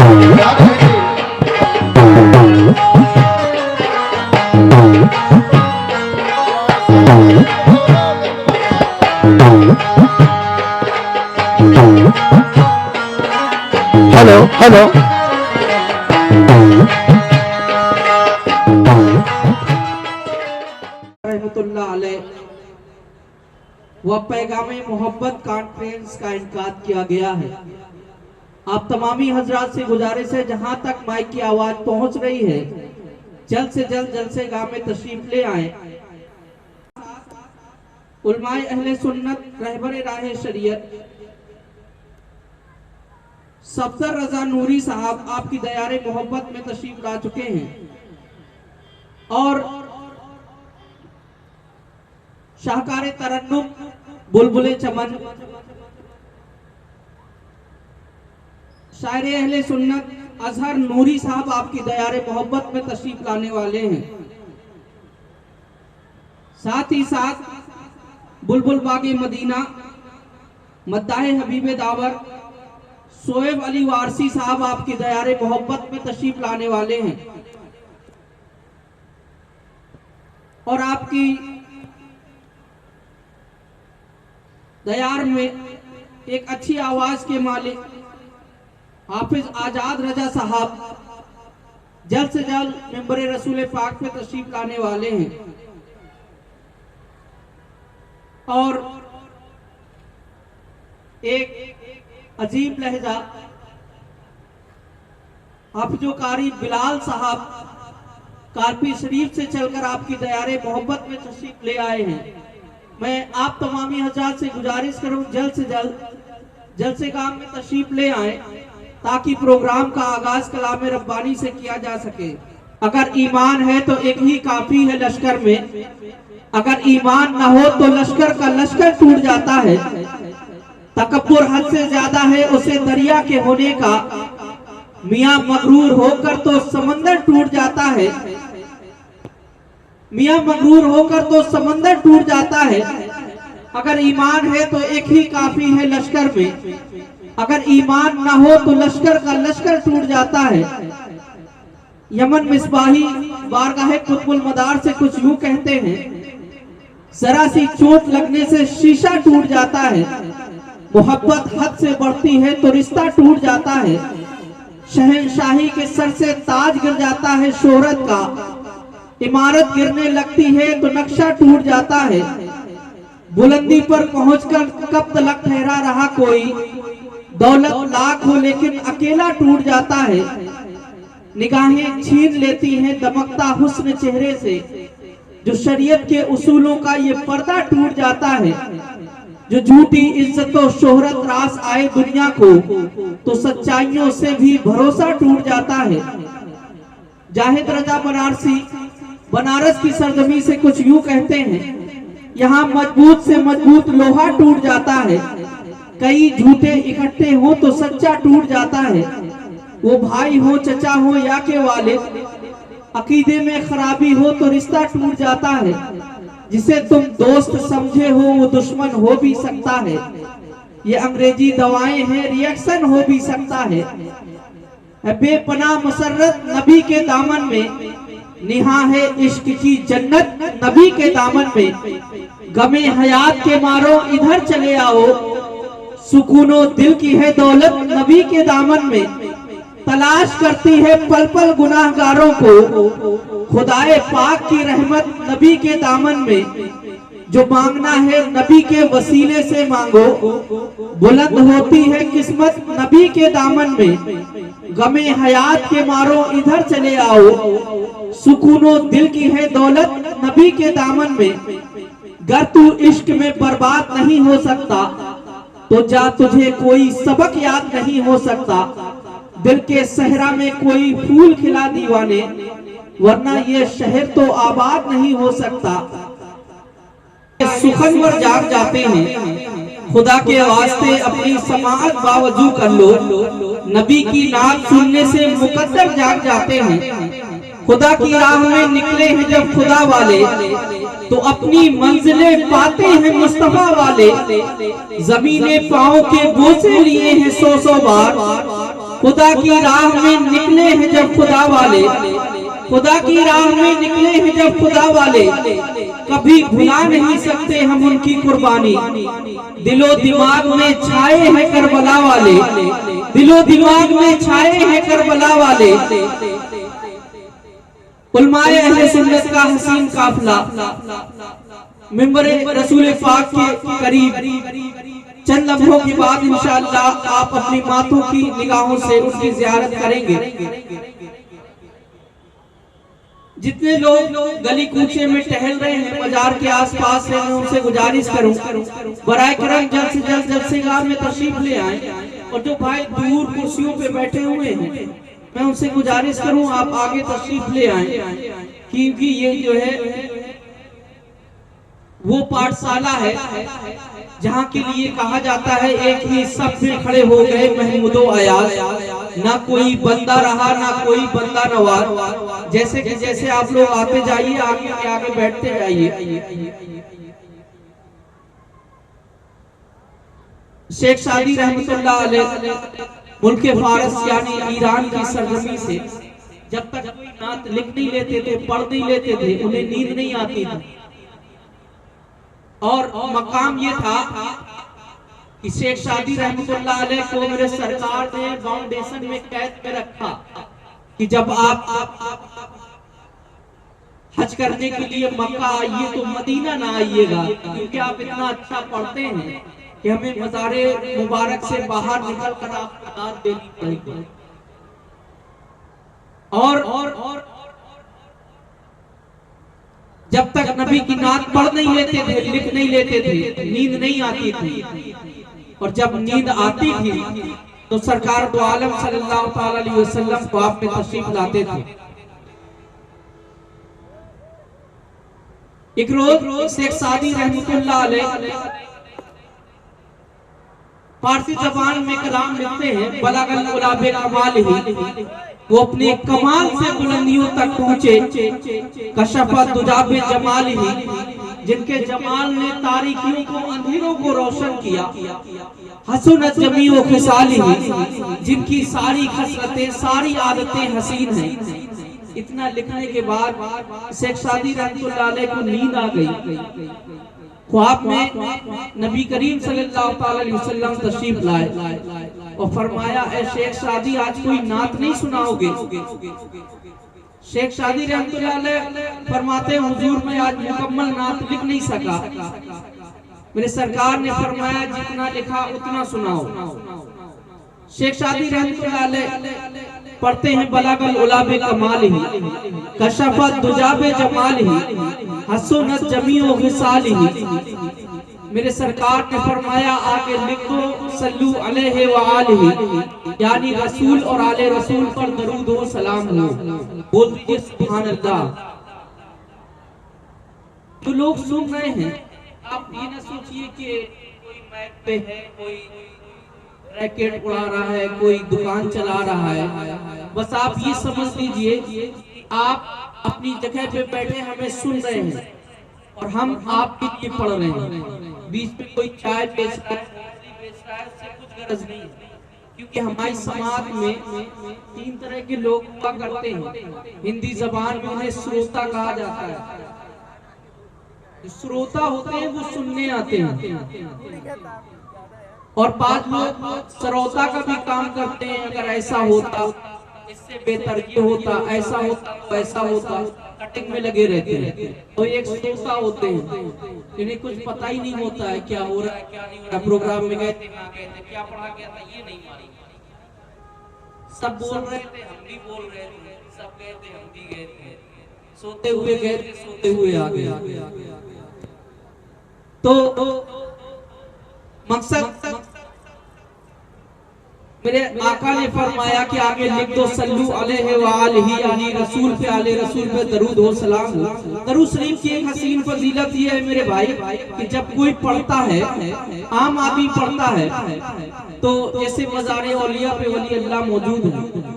Hello hello रहमतुल्लाह अलैह व पैगामे मोहब्बत कॉन्फ्रेंस का इनकाद किया गया है। आप तमामी हजरात से गुजारिश है, जहां तक माइक की आवाज पहुंच रही है, जल्द से जल्द जलसे गाह में तशरीफ ले आए। उलमाए अहले सुन्नत रहबरे राह शरीयत सफदर रजा नूरी साहब आपकी दयारे मोहब्बत में तशरीफ ला चुके हैं और शाहकारे तरन्नुम बुलबुले चमन शायरे अहले सुन्नत अजहर नूरी साहब आपकी दयारे मोहब्बत में तशरीफ लाने वाले हैं। साथ ही साथ बुलबुल बागे मदीना मद्दाहे हबीबे दावर शोएब अली वारसी साहब आपकी दयारे मोहब्बत में तशरीफ लाने वाले हैं और आपकी दयार में एक अच्छी आवाज के मालिक हाफिज आजाद रजा साहब जल्द से जल्द मेंबर रसूल पाक पे तशरीफ लाने वाले हैं और एक अजीब लहजा हाफिजो कारी बिलाल साहब कारपी शरीफ से चलकर आपकी दयारे मोहब्बत में तशरीफ ले आए हैं। मैं आप तमामी हजरात से गुजारिश करूं जल्द से जल्द से गाह में तशरीफ ले आए ताकि प्रोग्राम का आगाज कलाम रब्बानी से किया जा सके। अगर ईमान है तो एक ही काफी है लश्कर में, अगर ईमान न हो तो लश्कर का लश्कर टूट जाता है। तकब्बुर हद से ज्यादा है उसे दरिया के होने का, मियां मगरूर होकर तो समंदर टूट जाता है, मियां मगरूर होकर तो समंदर टूट जाता है। अगर ईमान है तो एक ही काफी है लश्कर में, अगर ईमान ना हो तो लश्कर का लश्कर टूट जाता है। यमन मिसबाही बारगाह कुतुबुल मदार से कुछ यूं कहते हैं, जरा सी चोट लगने से शीशा टूट जाता है, मोहब्बत हद से बढ़ती है तो रिश्ता टूट जाता है, शहंशाही के सर से ताज गिर जाता है शोहरत का, इमारत गिरने लगती है तो नक्शा टूट जाता है, बुलंदी पर पहुंचकर कब तलक ठहरा रहा कोई, दौलत लाख हो लेकिन अकेला टूट जाता है, निगाहें छीन लेती हैं दमकता हुस्न चेहरे से, जो शरीयत के उसूलों का ये पर्दा टूट जाता है, जो झूठी इज्जत और शोहरत रास आए दुनिया को तो सच्चाइयों से भी भरोसा टूट जाता है। जाहिद रजा बनारसी बनारस की सरजमी से कुछ यूं कहते हैं, यहाँ मजबूत से मजबूत लोहा टूट जाता है, कई झूठे इकट्ठे हो तो सच्चा टूट जाता है, वो भाई हो चचा हो या के वाले, अकीदे में खराबी हो तो रिश्ता टूट जाता है, जिसे तुम दोस्त समझे हो वो दुश्मन हो भी सकता है, ये अंग्रेजी दवाएं हैं रिएक्शन हो भी सकता है। बेपनाह मसरत नबी के दामन में, निहा है इश्क की जन्नत नबी के दामन में, गमे हयात के मारो इधर चले आओ, सुकूनो दिल की है दौलत नबी के दामन में, तलाश करती है पल पल गुनाहगारों को, खुदाए पाक की रहमत नबी के दामन में, जो मांगना है नबी के वसीले से मांगो, बुलंद होती है किस्मत नबी के दामन में, गमे हयात के मारो इधर चले आओ, सुकूनो दिल की है दौलत नबी के दामन में, गर तू इश्क में बर्बाद नहीं हो सकता तो जा तुझे कोई सबक याद नहीं हो सकता, दिल के सहरा में कोई फूल खिला दीवाने, वरना ये शहर तो आबाद नहीं हो सकता। सुखनवर जाग जाते हैं, खुदा के वास्ते अपनी समाअत बावजूद कर लो, नबी की नात सुनने से मुकद्दर जाग जाते हैं, खुदा की राह में निकले हैं जब खुदा वाले तो अपनी मंजिलें पाते हैं मुस्तफा वाले, जमीने पाँव के बोझे लिए हैं 100 बार, खुदा की राह में निकले हैं जब खुदा वाले, खुदा की राह में निकले हैं जब खुदा वाले, कभी भुला नहीं सकते हम उनकी कुर्बानी। दिलो दिमाग में छाए हैं करबला वाले, दिलो दिमाग में छाए हैं करबला वाले। उलमाए अहले सुन्नत का हसीन काफिला मिंबरे रसूल पाक के करीब चंद लम्हों के बाद इंशाअल्लाह आप अपनी मातों की निगाहों से उनकी ज़ियारत करेंगे। जितने लोग गली कूचे में टहल रहे हैं, बाजार के आसपास है, मैं उनसे गुजारिश करूं बराए करम जल्द से जल्द जलसेगाह में तशरीफ ले आए। और जो भाई दूर कुर्सियों पे बैठे हुए हैं, मैं उनसे गुजारिश करूं आप आगे तशरीफ ले आए, क्योंकि ये जो है वो पाठशाला है जहाँ के लिए कहा जाता है एक ही सब में खड़े हो गए महमूदो अयाज, ना कोई बंदा रहा ना कोई बंदा नवाज। जैसे कि जैसे आप लोग आते जाइए, आगे के आगे बैठते जाइए। शेख सादी रहमतुल्लाह अलैह मुल्क फारस यानी ईरान की सरजमी से जब तक कोई नात लिख नहीं लेते थे, पढ़ नहीं लेते थे, उन्हें नींद नहीं आती थी। और मकाम ये था कि शेख सादी रहमतुल्लाह अलैह को मेरे सरकार ने फाउंडेशन में कैद में रखा कि जब आप हज करने के लिए मक्का आइए तो मदीना ना आइएगा, क्योंकि आप इतना अच्छा पढ़ते हैं कि हमें मज़ारे मुबारक से बाहर निकल कर आप अदात देनी पड़ेगी। और जब तक नबी की नात पढ़ नहीं लेते थे, लिख नहीं लेते थे, नींद नहीं आती थी। और जब नींद आती थी तो सरकार दो आलम सल्लल्लाहु अलैहि वसल्लम को आप में तशरीफ लाते थे। एक रोज शेख सादी रहमतुल्लाह अलैह फारसी जबान में कलाम लिखते हैं, बलागल उलाबे कमाल ही, वो अपने कमाल से बुलंदियों तक पहुंचे। कशफत दुजाबे जमाल ही, जिनके जमाल ने तारीकियों को अंधेरों को रोशन किया। हसनत जमीओ खिसाल ही, जिनकी सारी खसलतें सारी आदतें हसीन हैं। इतना लिखने के बाद शेख सादी रहमतुल्लाह अलैह को नींद आ गई। ख्वाब में नबी करीम सल्लल्लाहु अलैहि वसल्लम तशरीफ लाए और फरमाया, ए शेख सादी आज कोई नात नहीं सुनाओगे? शेख सादी रहमतुल्लाह अलैह फरमाते हैं, हुजूर मैं आज मुकम्मल नात लिख नहीं सका। मेरे सरकार ने फरमाया जितना लिखा उतना सुनाओ। शेख सादी रहमतुल्लाह अलैह पढ़ते हैं, बलागल उलाबे कमाल ही, कशफत दुजाबे जमाल ही, हसनत जमीओ खिसाल ही। मेरे सरकार ने फरमाया आगे लिख दो सल्लू अलैहि व आलिही, यानी रसूल और आले रसूल पर दरूद व सलाम हो। बोल दीजिए सुभान अल्लाह। तो लोग सुन रहे हैं, आप ये ना सोचिए कि कोई माइक पे है, कोई रैकेट उड़ा रहा है, कोई दुकान चला रहा है। बस आप ये समझ लीजिए आप अपनी जगह पे बैठे हमें सुन रहे हैं और हम आपके लिए पढ़ रहे हैं। बीच में कोई चाय बेच रहा है, उससे कुछ गरज नहीं, क्योंकि हमारी समाज में तीन तरह के लोग हुआ करते हैं। हिंदी जबान में उन्हें श्रोता कहा जाता है। श्रोता होते हैं वो सुनने आते हैं, और पांच लोग श्रोता का भी काम करते हैं। अगर ऐसा होता, इससे बेहतर ये होता, ऐसा होता, वैसा होता, कटिंग में लगे रहते हैं। तो एक श्रोता होते हैं, इन्हें कुछ पता ही नहीं होता है क्या हो रहा है क्या नहीं हो रहा। प्रोग्राम में गए थे, क्या पढ़ा गया था ये नहीं मालूम। सब बोल रहे थे, हम भी बोल रहे थे, सब गए थे, हम भी गए थे, सोते हुए गए थे, सोते हुए आ गए। तो मकसद मेरे आका ने फरमाया कि आगे लिख दो सल्लू अलैहि व आलिही, यानी रसूल पे आले रसूल पे दरूद हो सलाम हो। दरूद शरीफ की एक हसीन फजीलत ये है मेरे भाई कि जब कोई पढ़ता है, आम आदमी पढ़ता है, तो जैसे मज़ारे औलिया पे वली अल्लाह मौजूद है,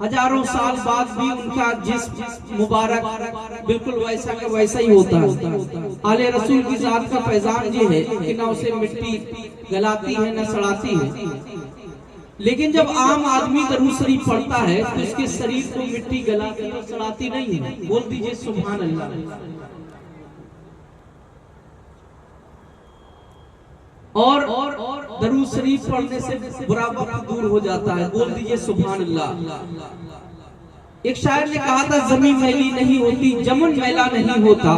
हजारों साल बाद भी उनका जिस्म मुबारक बिल्कुल वैसा का वैसा ही होता है। आले रसूल की जात का फैजान ये है कि ना उसे मिट्टी गलाती है ना सड़ाती है, लेकिन जब आम आदमी दरूद शरीफ पढ़ता है तो इसके शरीर को मिट्टी गलाती और सड़ाती नहीं है। बोल दीजिए सुभान अल्लाह। और दरूद शरीफ पढ़ने से बुरा वक्त दूर हो जाता है। बोल दीजिए सुभान अल्लाह। एक शायर ने कहा था, जमीन मैली नहीं होती, जमन मैला नहीं होता,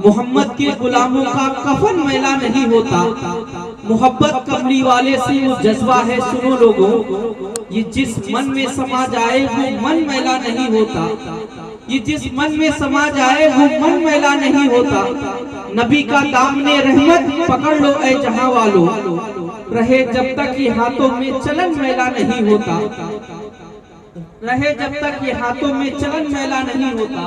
मोहम्मद के गुलामों का कफन मैला नहीं होता, मोहब्बत कमली वाले से वो जज्बा है सुनो लोगों, ये जिस मन में समा जाए वो मन मैला नहीं होता, ये जिस मन में समा जाए वो मन मैला नहीं होता, नबी का दामने रहमत पकड़ लो ऐ जहां वालों, रहे जब तक ये हाथों में चलन मैला नहीं होता, रहे जब तक ये हाथों में चलन मैला नहीं होता।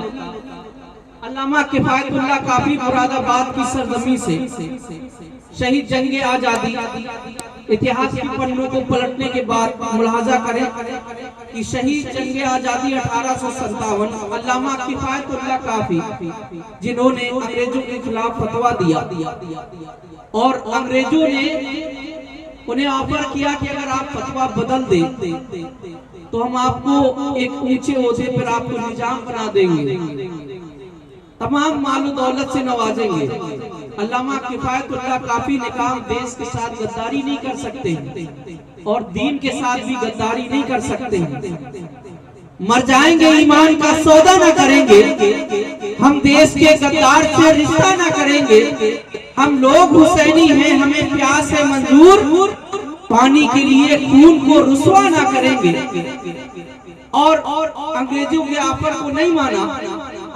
अल्लामा किफायतुल्लाह काफी मुरादाबाद की सरजमी से शहीद जंगे आजादी, इतिहास के पन्नों को पलटने के बाद मुलाहाजा करें कि शहीद जंगे आजादी 1857, अल्लामा किफायतुल्लाह काफी जिन्होंने अंग्रेजों के खिलाफ फतवा दिया और अंग्रेजों ने उन्हें ऑफर किया कि अगर आप फतवा बदल दें तो हम आपको एक ऊंचे ओहदे पर आपको निजाम बना देंगे, तमाम माल दौलत से नवाजेंगे। अल्लामा किफायतुल्लाह काफी ने कहा, देश के साथ गद्दारी नहीं कर सकते और दीन के साथ भी गद्दारी नहीं कर सकते, मर जाएंगे ईमान का सौदा न करेंगे, हम देश के गद्दार से रिश्ता न करेंगे, हम लोग हुसैनी हैं, हमें प्यास है मंजूर, पानी के लिए खून को रुसवा ना करेंगे। और अंग्रेजों के ऑफर को नहीं माना,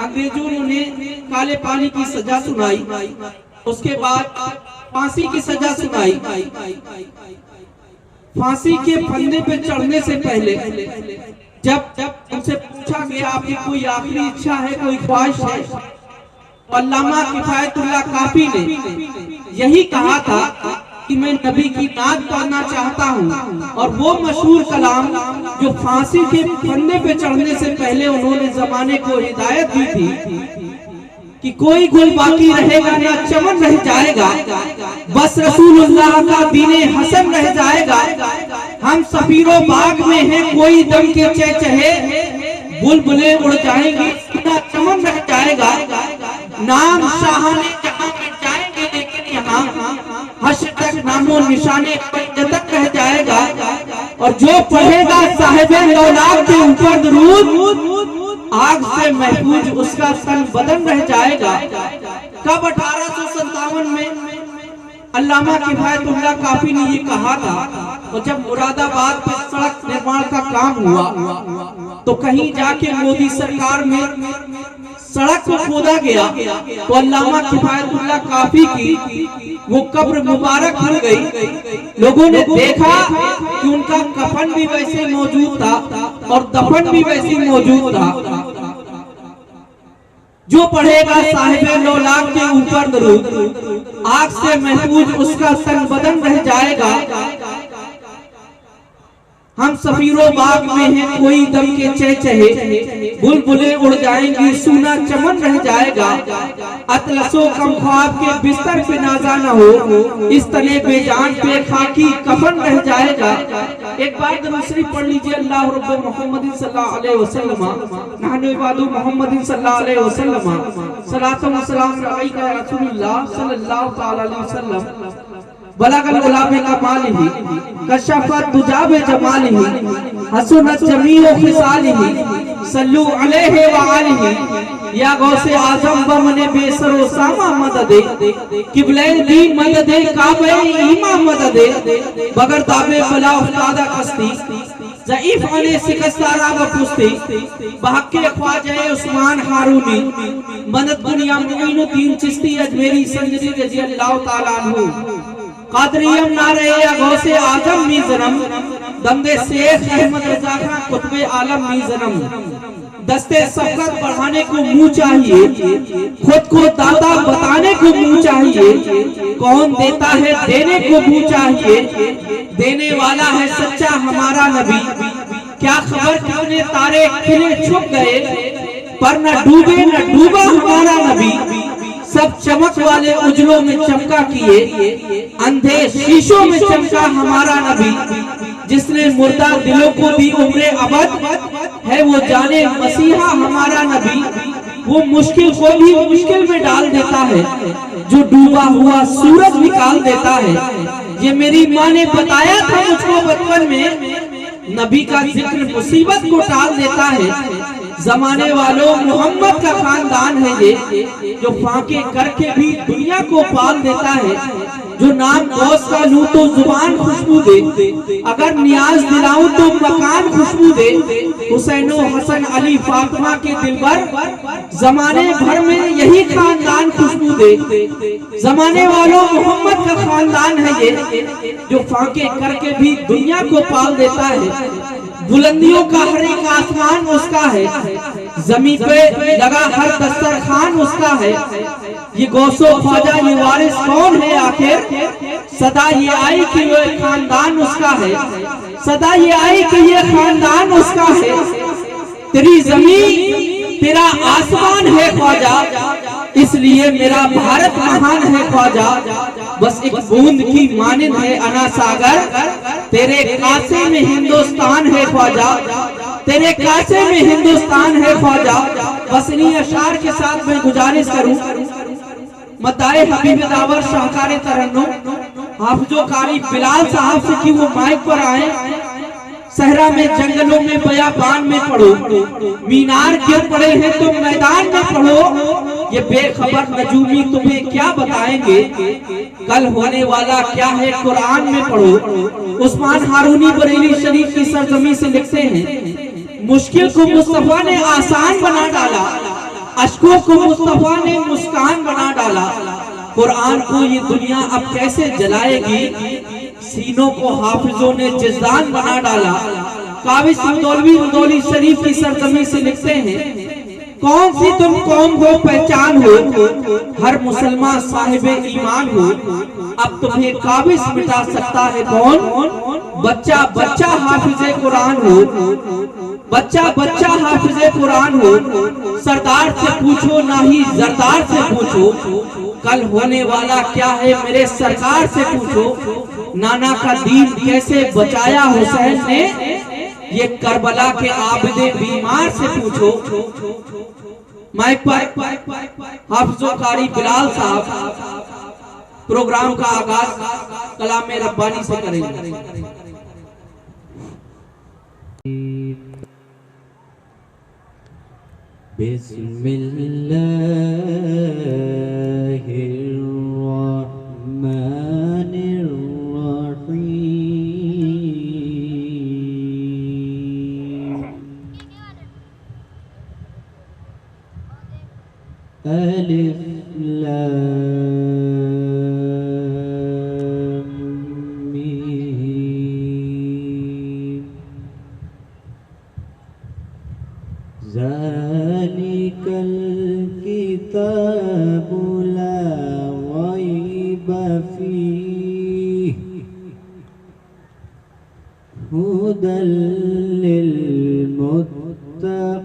अंग्रेजों ने उन्हें काले पानी की सजा सुनाई, उसके बाद फांसी की सजा सुनाई। फांसी के फंदे पे चढ़ने से पहले जब उनसे पूछा गया आपकी कोई आखिरी इच्छा है, कोई ख्वाहिश है, अल्लामा किफायतुल्लाह काफी ने यही कहा था कि मैं नबी की नात पढ़ना चाहता हूँ। और वो मशहूर कलाम जो फांसी के फंदे पे चढ़ने से पहले उन्होंने जमाने को हिदायत दी थी कि कोई गुल बाकी रहेगा ना चमन रह जाएगा, बस रसूलुल्लाह का दीने हसन रह जाएगा, हम सफीरों बाग में हैं कोई दम के चहचहे, बुलबुलें उड़ जाएंगी ना चमन रह जाएगा, नाम शाहाने जहां मिट जाएंगे लेकिन यहाँ हश्र तक नामो निशाने तक रह जाएगा। और जो पढ़ेगा साहिबे लौलाद के ऊपर दरूद, आग से महफूज उसका तन बदन रह जाएगा। कब 1857 में अल्लामा किफायतुल्लाह काफी ने ये कहा था। और जब मुरादाबाद में सड़क निर्माण का काम हुआ तो कहीं जाके मोदी सरकार में सड़क को खोदा गया तो अल्लामा किफायतुल्लाह काफी की वो कब्र मुबारक हो गई। लोगों ने देखा कि उनका कफन भी वैसे मौजूद था और दफन भी वैसे मौजूद था। जो पढ़ेगा साहिबे लौलाद के ऊपर दरूद, आग से महफूज उसका तन बदन रह जाएगा, हम सफीरों बाग में हैं कोई दम के चहचहे, बुलबुलें उड़ जाएंगी सूना चमन रह जाएगा, अतलसो कम ख्वाब के बिस्तर पे नाजा न हो, इस तने बेजान पे खाकी कफन रह जाएगा। एक बार दूसरी पढ़ लीजिए, अल्लाह रब्बु मुहम्मदिन सल्लल्लाहु अलैहि वसल्लम नहनु इबादु मुहम्मदिन सल्लल्लाहु अलैहि वसल्लम सलातु व सलाम अलैका या रसूलुल्लाह सल्लल्लाहु तआला अलैहि वसल्लम बलगल गुलाबे कमालिही कशफत दुजाबे जमालिही हसनत जमीउ खिसालिही सल्लु अलैहि व आलिही या गौसे आजम बमने बेसरो सामा मददे किबलैन दी मददे काबे ईमा मददे बगर ताबे बला उस्तादा कस्ती ज़ईफ अने सिकस्तारा व पुस्ती बहक्के ख्वाजा उस्मान हारूनी मदद दुनिया मुईनुद्दीन चिश्ती अजमेरी संजरी रज़ी अल्लाह तआला अन्हु कादरियम नारे या गौसे आजम मी जन्म दंदे शेख अहमद रजा खान कुतबे आलम मी जन्म। दस्ते सफलत बढ़ाने को मुंह चाहिए, खुद को दादा बताने को मुंह चाहिए, कौन देता है देने को मुंह चाहिए, देने वाला है सच्चा हमारा नबी, क्या खबर कितने तारे खिले छुप गए पर न डूबे न डूबा हमारा नबी, सब चमक वाले उजलों में चमका किए, अंधे शीशों में चमका हमारा नबी, जिसने मुर्दा दिलों को दी उम्रे अबद है वो जाने मसीहा हमारा नबी। वो मुश्किल को भी मुश्किल में डाल देता है, जो डूबा हुआ सूरज निकाल देता है। ये मेरी माँ ने बताया था मुझको बचपन में, नबी का जिक्र मुसीबत को टाल देता है। जमाने वालों मोहम्मद का खानदान है ये, जो फाके करके भी दुनिया को पाल देता है। जो नाम गौस का लूं तो जुबान खुशबू दे, अगर नियाज दिलाऊं तो मकान खुशबू दे। हुसैनो हसन अली फातिमा के दिलबर, जमाने भर में यही खानदान खुशबू दे। जमाने वालों मोहम्मद का खानदान है ये, जो फाके करके भी दुनिया को पाल देता है। बुलंदियों का हर एक आसमान उसका है, जमीन पे लगा हर दस्तरखान उसका है। ये गौसो ख्वाजा ये वारिस कौन है आखिर, सदा ये आई कि ये खानदान उसका है। सदा ये आई कि ये खानदान उसका है। तेरी जमीन तेरा आसमान है ख्वाजा, इसलिए मेरा भारत महान है ख्वाजा। बस एक बूंद की मानिंद है अना सागर, तेरे कासे में हिंदुस्तान है ख्वाजा। तेरे कासे में हिंदुस्तान है ख्वाजा। बस इन्हीं अशार के साथ मैं गुजारिश करूं, मताए हबीब दावर शाहकार तरन्नुम हाफिजो कारी बिलाल साहब से कि वो माइक पर आए। सहरा में जंगलों में बयाबान में पढ़ो, मीनार गिर पड़े हैं तो मैदान में पढ़ो। ये बेखबर नजूमी तुम्हें क्या बताएंगे, कल होने वाला क्या है कुरान में पढ़ो। उस्मान हारूनी बरेली शरीफ की सरजमी से लिखते हैं, मुश्किल को मुस्तफा ने आसान बना डाला, अश्कों को मुस्तफा ने मुस्कान बना डाला। कुरान को ये दुनिया अब कैसे जलाएगी, सीनों को हाफिजों ने जिज़दान बना डाला। काविस मदौली शरीफ की सरजमी से लिखते हैं, कौन सी तुम कौम हो पहचान हो, हर मुसलमान साहिब ईमान हो। अब तुम्हें काबिज मिटा सकता है कौन, बच्चा बच्चा हाफिज कुरान हो। बच्चा बच्चा हाफिज कुरान हो। सरदार से पूछो ना ही जरदार से पूछो, कल होने वाला क्या है मेरे सरकार से पूछो। नाना का दीन कैसे बचाया हुसैन ने, ये करबला के आबिदे बीमार से पूछो। माइक पर हाफिजो कारी बिलाल साहब प्रोग्राम का आगाज कलाम रब्बानी से करेंगे। अलिफ लाम मीम ज़ालिकल किताबु ला रैब फ़ीहि हुदल लिल मुत्तक़ीन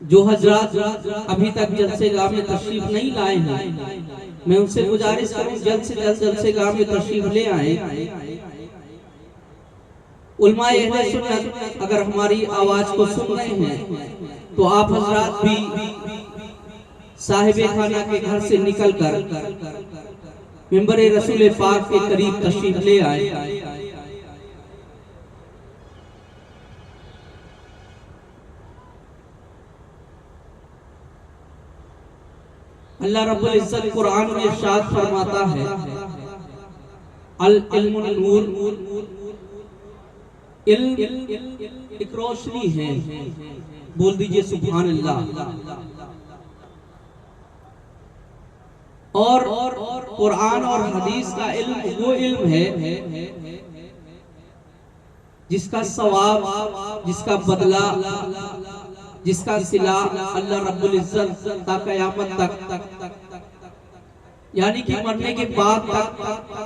जो हजरात अभी तक जलसे गाह में तशरीफ नहीं लाए हैं, मैं उनसे गुजारिश करूं जल्द से जल्द जलसे गाह में तशरीफ ले आए। उलमाए अहले सुन्नत अगर हमारी आवाज को सुन रहे हैं तो आप हजरात भी साहिबे खाना के घर से निकलकर मिंबर रसूल पाक के करीब तशरीफ ले आए। अल्लाह रब्बुल इज्जत कुरान में इरशाद फरमाता है, अल इल्मुन नूर, इल्म एक रोशनी है। बोल दीजिए सुभान अल्लाह। और कुरान और हदीस का इल्म वो इल्म है जिसका सवाब, जिसका बदला, जिसका सिला अल्लाह रब्बुल इज्जत ता क़यामत तक यानी कि मरने के बाद तक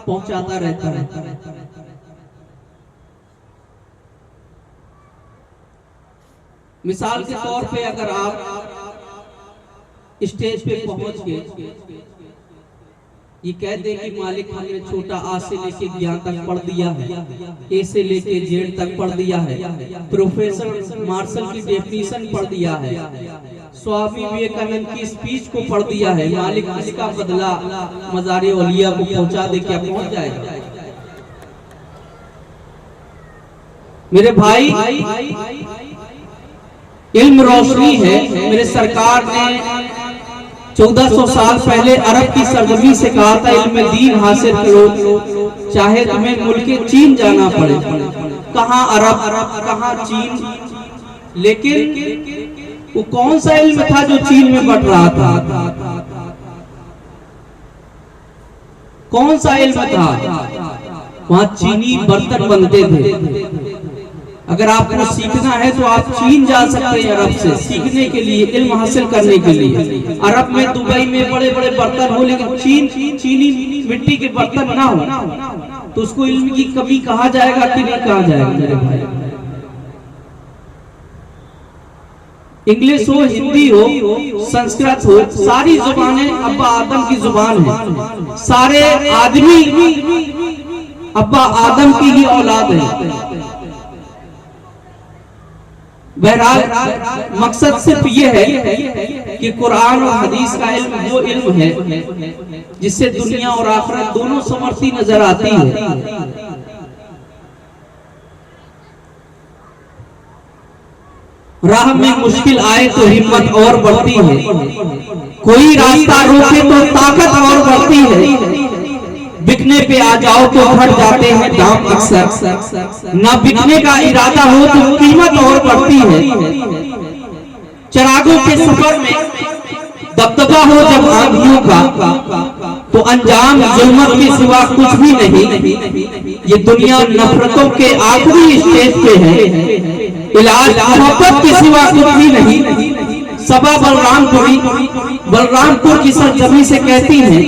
पहुंचाता रहता है। मिसाल के तौर पे अगर आप स्टेज पे पहुंच के ये कह दे कि मालिक हमने छोटा आ से लेके ज्ञान तक पढ़ दिया है, ए से लेके जेड तक पढ़ दिया है, प्रोफेसर मार्शल की डेफिनेशन पढ़ दिया है, स्वामी विवेकानंद की स्पीच को पढ़ दिया है, मालिक इसका बदला मज़ारे औलिया को पहुंचा दे, क्या पहुंच जाएगा? मेरे भाई, इल्म रोशनी है। मेरे सरकार ने 1400 साल पहले अरब की सरजमी से कहा था इल्म दीन हासिल करो, चाहे तुम्हें मुल्के चीन जाना पड़े। कहाँ अरब, कहाँ चीन, लेकिन वो कौन सा इल्म था जो चीन में बढ़ रहा था? कौन सा इल्म था? वहां चीनी बर्तन बनते थे। अगर आपको सीखना है तो आप चीन जा सकते हैं अरब से सीखने के लिए, इल्म हासिल करने के लिए। अरब में, दुबई में बड़े बड़े बर्तन हो, लेकिन चीनी मिट्टी के बर्तन ना हो तो उसको इल्म की कमी कहा जाएगा कि नहीं कहा जाएगा? मेरे भाई, इंग्लिश हो, हिंदी हो, संस्कृत हो, सारी जुबानें अब्बा आदम की जुबान है। सारे आदमी अब्बा आदम की ही औलाद है। बहरहाल मकसद सिर्फ ये है कि कुरान और हदीस का इल्म वो इल्म है जिससे दुनिया और आखिरत दोनों समर्थी नजर आती है। राह में मुश्किल आए तो हिम्मत और बढ़ती है, कोई रास्ता रोके तो ताकत और बढ़ती है, बिकने पे आ जाओ तो घट जाते हैं दाम अक्सर, ना बिकने का इरादा हो तो कीमत और बढ़ती है। चिरागों के सफर में दबदबा हो जब आंधियों का तो अंजाम जुल्मत के सिवा कुछ भी नहीं। ये दुनिया नफरतों के आखिरी स्टेज पे है, इलाज मोहब्बत के सिवा कुछ भी नहीं। सबा बलरामपुर की सरजमी से कहती है,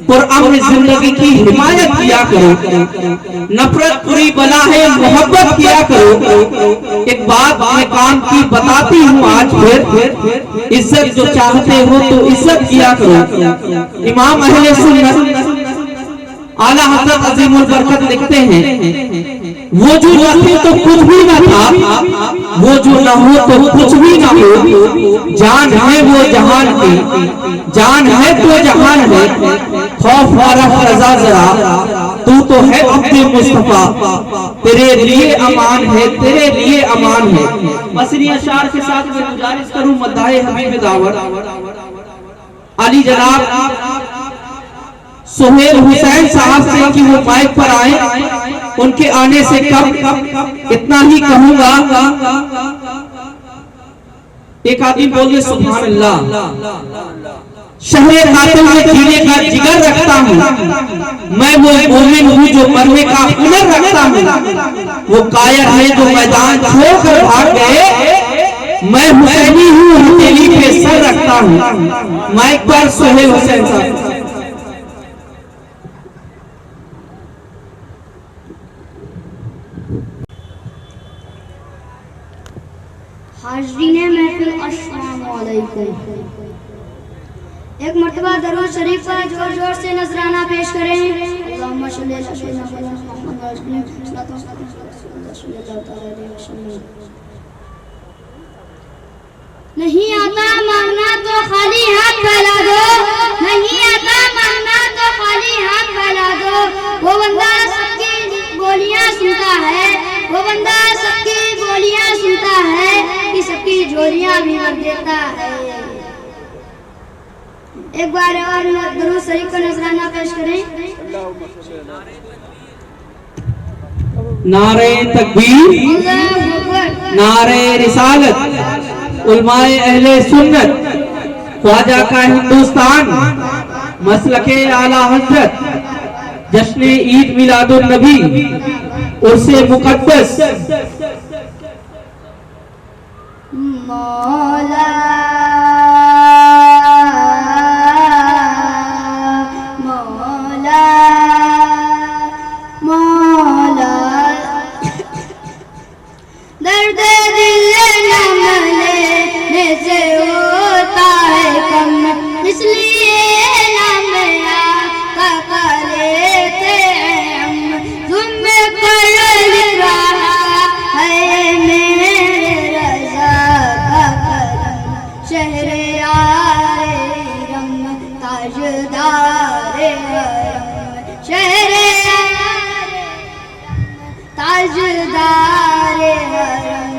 कुरान में जिंदगी की हिमायत किया करो, नफरत बुरी बला है मोहब्बत किया करो। एक बात मैं काम की बताती हूँ आज फिर, इज्जत जो चाहते हो तो इज्जत किया करो। इमाम अहले सुन्नत आला हज़रत अज़ीमुल बरकत लिखते हैं, वो जो रखे तो कुछ भी न था, वो जो न हो तो कुछ भी न हो, जान है वो जहान की, जान है तो जहान है, खौफ वाला रजा जरा, तू तो है अब्दे मुस्तफा, तेरे लिए अमान है, तेरे लिए अमान है। मसनी अशार के साथ मैं गुजारिश करूं मद्दाए हबीब दावत अली जनाब सुहेल हुसैन साहब से कि वो माइक पर आए। उनके आने से कब इतना ही कहूंगा, एक आदमी बोले सुभान अल्लाह, शहरे कातिल में जीने का जिगर रखता हूँ, मैं वो मोमिन हूँ जो मरने का हुनर रखता हूँ। वो कायर है जो मैदान छोड़कर भाग गए, मैं हुसैनी हूँ हथेली पे सर रखता हूँ। माइक पर सुहेल हुसैन साहब। हाज़रीन महफिल अस्सलाम वालेकुम। एक मर्तबा दरूद शरीफ का जोर जोर से नजराना पेश करें। अल्लाहुम्मा सल्ली अला सय्यिदना मुहम्मद। नहीं आता मांगना तो खाली हाथ फैला दो, नहीं आता मांगना तो खाली हाथ फैला दो। वो बंदा सबकी बोलियां सुनता है, वो बंदा सबकी बोलियां सुनता है कि सबकी झोलियां भी भर देता है। एक बार और दरूद शरीफ का नजराना पेश करें। नारे तकबीर, नारे रिसालत, उलमाए अहले सुन्नत, ख्वाजा का हिंदुस्तान, मसलके आला हजरत, जश्न ईद मिलादुन नबी, उर्से मुकद्दस। मौला दर्द दिल न लेने से होता है कम, इसलिए नाम आका लेते हैं हम। तुम पर लिख रहा है मेरे रज़ा का कलम, शहरे रम ताजदारे हरम, शहरे ताजदारे हरम,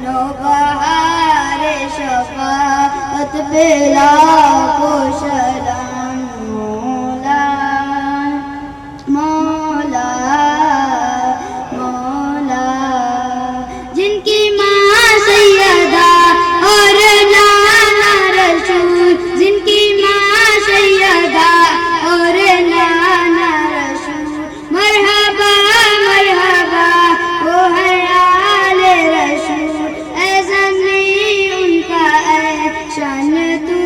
नौबहारे शफाअत पे लाखों सलाम। मौला मौला मौला, जिनकी माँ सैयदा और नाना रसूल, जिनकी माँ सैयदा और नाना रसूल, मरहबा मरहबा वो है आले रसूल। ऐसा नहीं उनका शान तू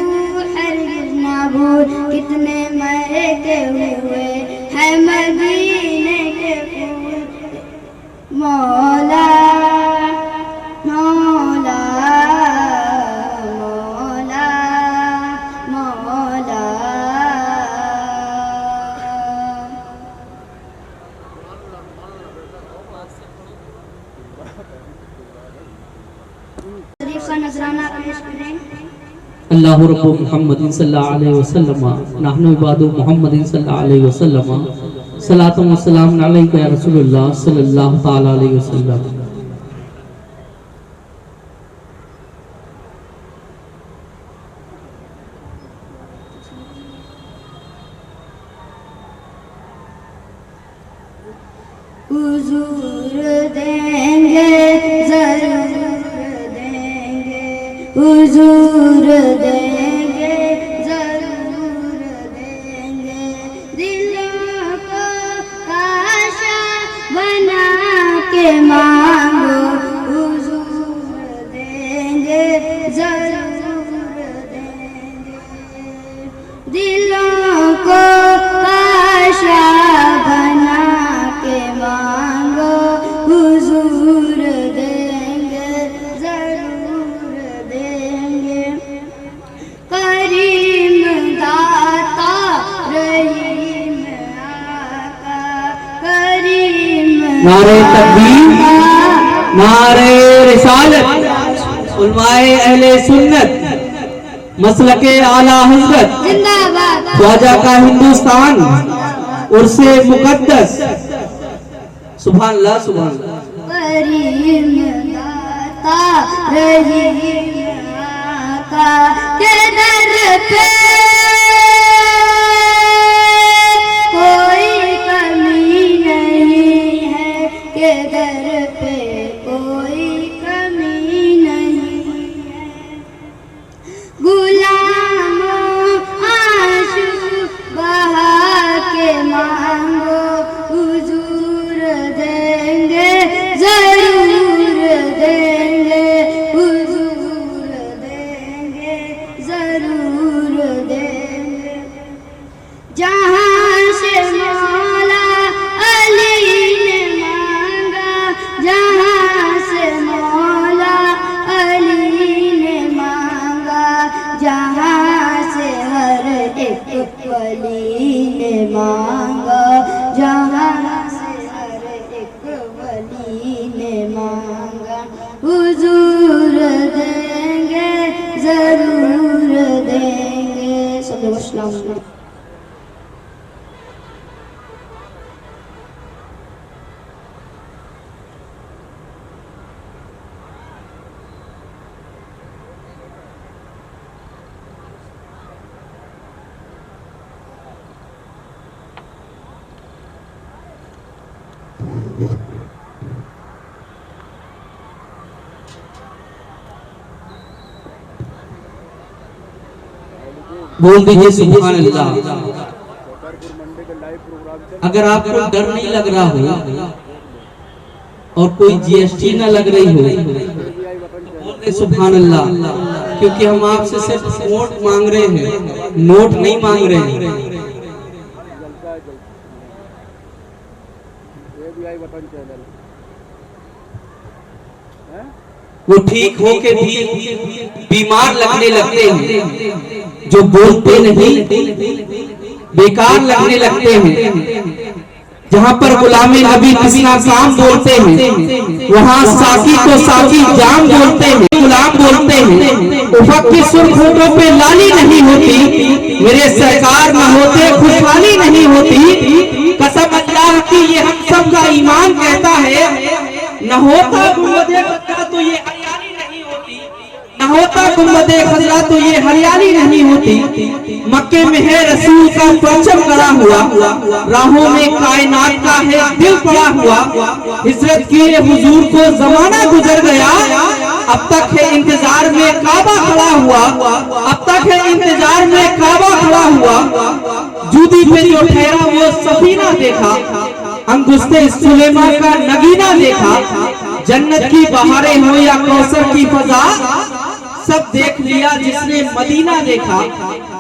हरगिज़ ना भूल, कितने महके हुए है मदीने के फूल। मौला मौला मौला मौला। शरीफ का नजराना पेश करें। अल्लाह रब्बु मुहम्मदिन सल्लल्लाहु अलैहि वसल्लम, नहनु इबादु मुहम्मदिन सल्लल्लाहु अलैहि वसल्लम, सलातु व सलाम अलैका या रसूलुल्लाह सल्लल्लाहु तआला अलैहि वसल्लम। हुजूर देंगे जरूर देंगे, हुजूर देंगे जरूर देंगे, दिलों को आशा बना के मांगो, हुजूर देंगे जरूर देंगे, दिलों को आशा बना के मांगो, हुजूर देंगे जरूर देंगे। करीम दाता रहीम आका, करीम नारे तकबीर, नारे रिसालत, उलमाए अहले सुन्नत मसलके आला हजरत जिंदाबाद ख्वाजा का हिंदुस्तान उर्से मुकद्दस। सुभान अल्लाह सुभान अल्लाह। करीम दाता रहीम आका के दर पे कोई कमी नहीं है, के दर पे कोई कमी नहीं है। गुलामों आंसू बहा के मांगो, हुजूर देंगे जरूर देंगे, हुजूर देंगे जरूर देंगे। जहाँ से मौला अली ने मांगा, जहाँ से मौला अली ने मांगा, जहाँ से हर एक वली ने मांगा, जहाँ से हर एक वली ने मांगा, हुजूर देंगे जरूर देंगे। सल्लल्लाहु अलैहि वसल्लम। बोल दीजिए सुभान अल्लाह। अगर आपको डर नहीं लग रहा हो और कोई जीएसटी ना लग रही हो, बोल दे सुभान अल्लाह, क्योंकि हम आपसे सिर्फ वोट मांग रहे हैं, नोट नहीं मांग रहे हैं। वो ठीक हो के भी बीमार लगने लगते हैं, जो बोलते नहीं बेकार लगने लगते हैं। जहाँ पर गुलामे नबी किसना काम बोलते हैं, वहाँ साकी को साकी जाम बोलते हैं, गुलाम बोलते हैं। उफक की सुर्ख होठों पे लाली नहीं होती, मेरे सरकार न होते खुशहाली नहीं होती। कसम अल्लाह की ये हम सब का ईमान कहता है, न होता गुंबदे खजरा तो ये हरियाली नहीं होती, न होता गुंबदे खजरा तो ये हरियाली नहीं होती। मक्के में है रसूल का परचम गड़ा हुआ, राहों में कायनात का है दिल पड़ा हुआ। हिजरत किए हुजूर को जमाना गुजर गया, अब तक है इंतजार में काबा खड़ा हुआ, अब तक है इंतजार में काबा खड़ा हुआ। जूदी पे जो ठहरा वो सफीना देखा, अंगुस्ते सुलेमा का नगीना देखा। जन्नत की बहारें हो या कौसर की फजा, सब देख लिया जिसने मदीना देखा,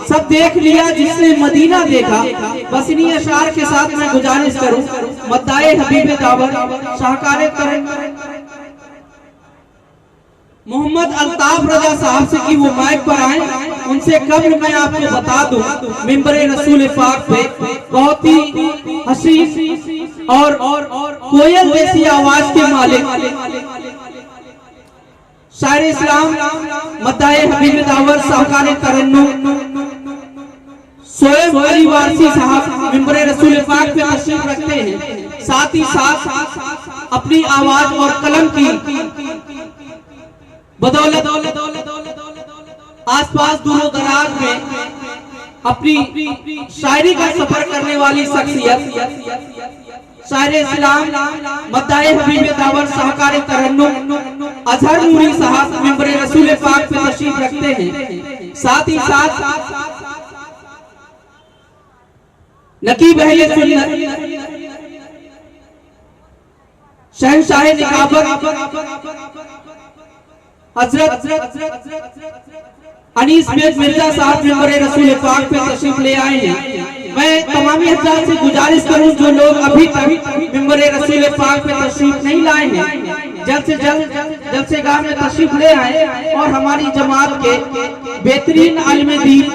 सब देख लिया जिसने मदीना देखा। बस इन्हीं अशार के साथ मैं गुजारिश करूं, मद्दाए हबीब दावत शाहकारे करम मोहम्मद अल्ताफ रजा साहब से कि वो माइक पर आए। उनसे कब्र मैं आपको बता दूं, मिंबरे रसूल पाक पे बहुत ही हसीन और कोयल जैसी आवाज के मालिक शायर इस्लाम मद्दाए हबीब दावत शाहकारे तरन्नुम सोएब अली वारसी साहब मिंबरे रसूल पाक पे तशरीफ रखते हैं। साथ ही साथ अपनी आवाज और कलम की बदौलत आसपास दूरों दराज में अपनी शायरी का सफर करने वाली शख्सियत शायर इस्लाम मद्दाए हबीब दावत शाहकारे तरन्नुम अजहर नूरी साहब मिंबरे रसूल पाक पे तशरीफ रखते हैं। साथ ही साथ नकीब अहले सुन्नत शहंशाह निकाबत हजरत अनीस मिर्जा साहब मिंबरे रसूल पाक पे तशरीफ ले आए हैं। मैं तमामी हज़रात से गुजारिश करूं, जो लोग अभी तक मिंबरे रसूल पाक पे तशरीफ नहीं लाए हैं, जल्द से गाह में तशरीफ ले आए और हमारी जमात के बेहतरीन आलिम दीन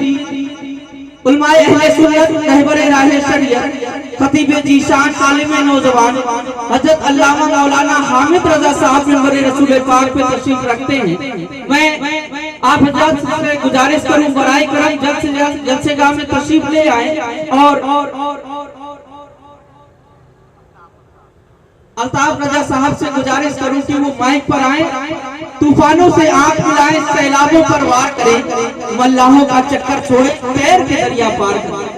उलमाए अहले सुन्नत रहबरे राहे शरीयत खतीब जीशान आलिम नौजवान हजरत अल्लामा मौलाना हामिद रजा साहब मेंबर रसूल पाक पे तशरीफ रखते हैं। मैं आप हजरत से गुजारिश करूं बराए करम जल्द से जल्द जलसेगाह में तशरीफ ले आए और अल्ताफ रजा साहब से गुजारिश करूं कि वो माइक पर आए, तूफानों से आंख मिलाएं, सैलाबों पर वार करें, मल्लाहों का चक्कर छोड़े, पैर के दरिया पार करें।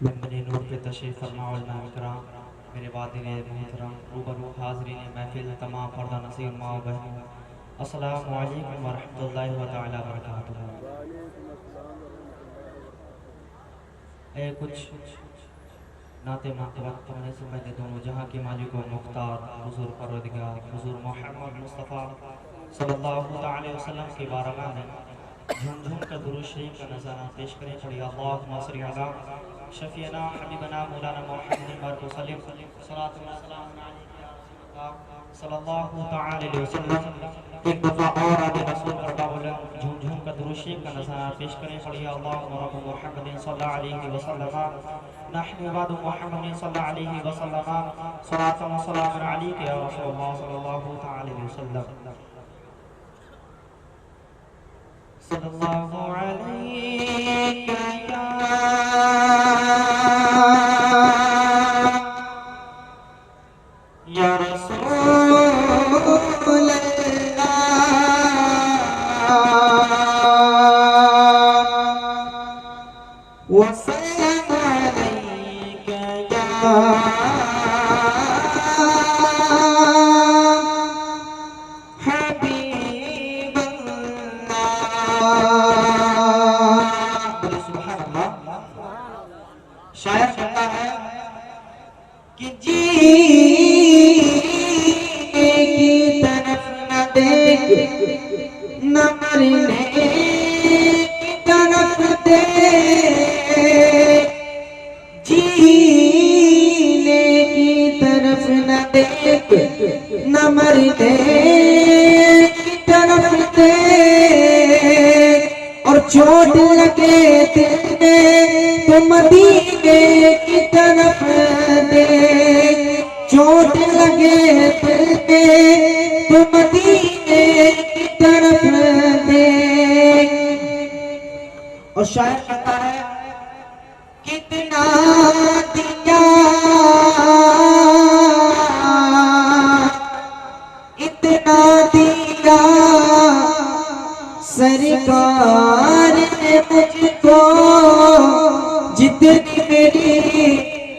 बंदे नूर पे तशरीफ़ फरमा उलमा इकराम, मेरे वादिन मोहतरम रूबरू हाज़रीन महफिल, तमाम फर्दा नसीर माँ बहनों, अस्सलामु अलैकुम व रहमतुल्लाहि व तआला बरकातुहू। कुछ नाते मातबत पढ़ने से पहले दोनों जहाँ के मालिक व मुख्तार हुज़ूर परवरदिगार हुज़ूर मोहम्मद मुस्तफ़ा सल्लल्लाहु अलैहि वसल्लम की बारगाह में झूम का दुरूद शरीफ का नज़ारा पेश करें। पढ़िए अल्लाहुम्मा सल्लि अला शफ़ीना हबीबना मौलाना मुहम्मद बारिक वसल्लम सल्लल्लाहु अलैहि वसल्लम। एक दफ़ा और आगे रसूल पर झूम का दुरूद शरीफ का नज़ारा पेश करें। पढ़िए अल्लाहुम्मा रब्ब मुहम्मद सल्लल्लाहु अलैहि वसल्लम नहनु इबादु मुहम्मद सल्लल्लाहु अलैहि वसल्लम सलातु व सलामुन अलैका या रसूलल्लाह सल्लल्लाहु अलैहि वसल्लम सल्लल्लाहु अलैका या रसूल अल्लाह व सल्लम अलैका या शायर कहता है कि जीने की तरफ न देख, न मरने की तरफ देख, जीने की तरफ न देख, न मरने की तरफ देख, और चोट लगे दिल में तो मदीने की तरफ देख, चोट लगे दिल में तो मदीने की तरफ देख। और शायर कहता है कितना दिया इतना दिया सरकार ने मुझको, जितनी मेरी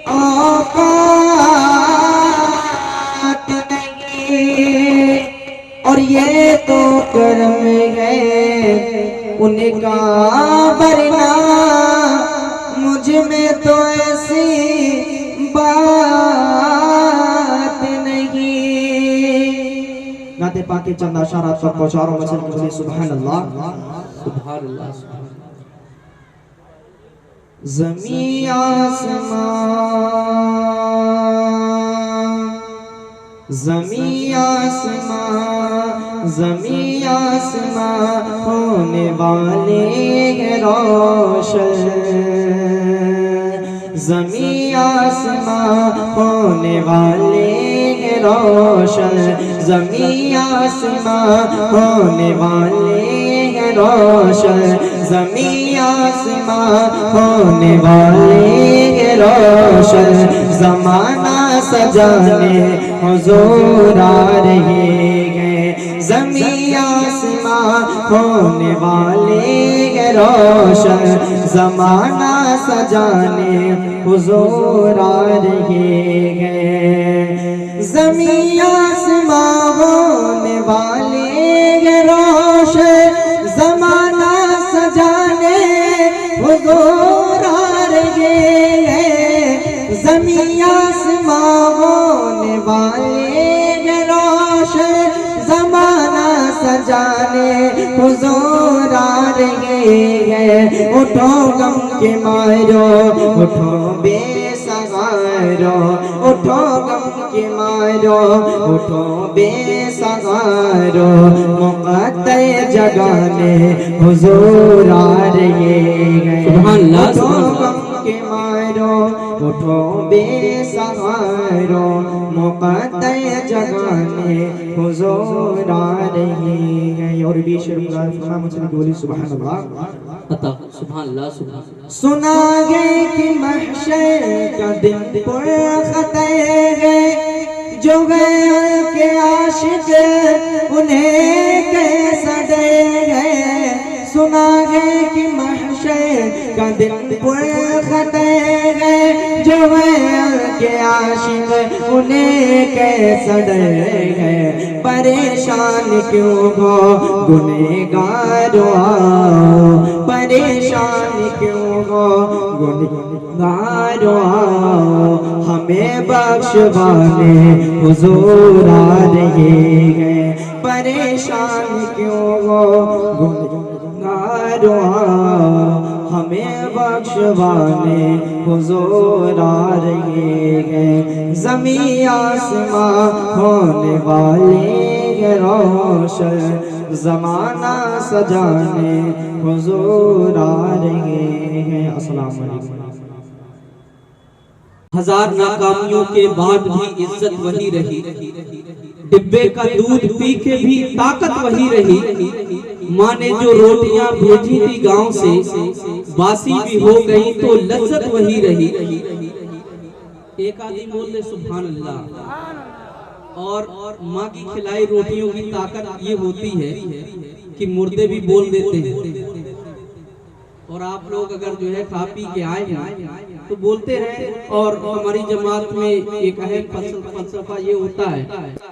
औकात नहीं, और ये तो कर्म है उनका, वरना मुझ में तो ऐसी बात नहीं। नाते पाके चंदा शारात पर पहुंचारो मसल मुझे सुभान अल्लाह सुभान अल्लाह। ज़मीं आसमान ज़मीं आसमान ज़मीं आसमान होने वाले हैं रोशन, ज़मीं आसमान होने वाले हैं रोशन, ज़मीं आसमान होने वाले हैं रोशन, ज़मीं आसमान होने वाले हैं रोशन, ज़माना सजाने हुज़ूर आ रहे हैं, ज़मीं आसमान होने वाले हैं रोशन, ज़माना सजाने हुज़ूर आ रहे हैं, ज़मीं आसमान होने वाले हैं रोशन, ज़माना सजाने हुज़ूर आ रहे हैं, ज़मीं आसमान होने वाले हैं रोशन, ज़माना सजाने हुजूर आ रहे हैं। उठो गम के मारो, उठो बेसहारो, उठो गम के मारो, उठो बेसहारो, मुक़द्दर जगाने हुजूर आ रहे हैं। उठो गम के मारो, उठो बेसहारो, मुक़द्दर जगाने हुजूर आ रहे हैं। और भी शर्मगार फरमा मुझे बोली सुभान अल्लाह। सुभान अल्लाह, सुभान अल्लाह। सुना है कि महशर का दिन पुरख़तर है, जो गए के आशिक उन्हें कैसा डर है। सुना है कि महशर का दिन पुरख़तर है, जो गए के आशिक उन्हें कैसा डर है। परेशान क्यों हो गुनहगारो, परेशान क्यों हो गुनहगारो, हमें बख्शवाने हुजूर आ रहे हैं। परेशान क्यों हो गुनहगारो, हमें बख्शवाने हुजूर आ रहे हैं। ज़मीं आसमां होने वाले रोशन, ज़माना सजाने हुजूर आ रहे हैं। अस्सलाम वालेकुम। हजार नाकामियों के बाद भी इज्जत वही रही, डिब्बे का दूध पी के भी ताकत वही रही। माँ ने जो रोटियां भेजी थी गांव से, बासी भी हो गई तो लज्जत वही रही। एक आदमी बोल दे सुभान अल्लाह। और माँ की खिलाई रोटियों की ताकत ये होती है कि मुर्दे भी बोल देते हैं। और आप लोग अगर जो है खा पी के आए हैं तो बोलते रहे। और हमारी जमात में एक अहम फलसफा ये होता है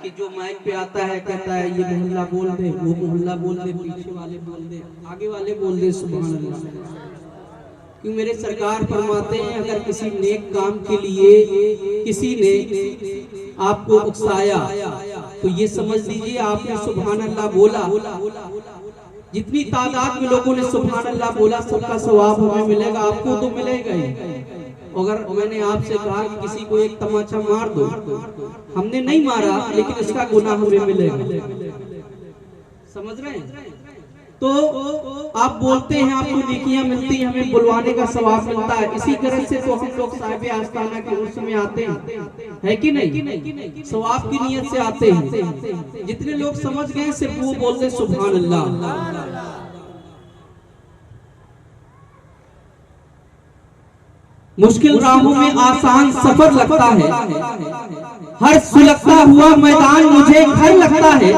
कि जो माइक पे आता है कहता है ये मोहल्ला बोल दे, वो मोहल्ला बोल दे, पीछे वाले बोल दे, आगे वाले बोल दे सुभान अल्लाह। क्यों मेरे सरकार फरमाते हैं अगर किसी नेक काम के लिए किसी ने आपको उकसाया तो ये समझ लीजिए आपने सुभान अल्लाह बोला। जितनी तादाद में लोगों ने सुभान अल्लाह बोला सबका सवाब हमें मिलेगा, आपको तो मिलेगा ही। अगर मैंने आपसे कहा कि किसी को एक तमाचा मार दो, हमने नहीं मारा लेकिन इसका गुनाह हमें मिलेगा, समझ रहे हैं? तो आप बोलते हैं आपको नेकियां मिलती हैं, हमें बुलवाने का सवाब मिलता है। इसी तरह से तो हम लोग साहिब आस्ताना के उर्स में आते हैं, है कि नहीं? सवाब की नियत से आते हैं। जितने लोग समझ गए सिर्फ वो बोलते सुभान अल्लाह। मुश्किल राहों में आसान सफर लगता है, हर सुलगता हुआ मैदान मुझे घर लगता है।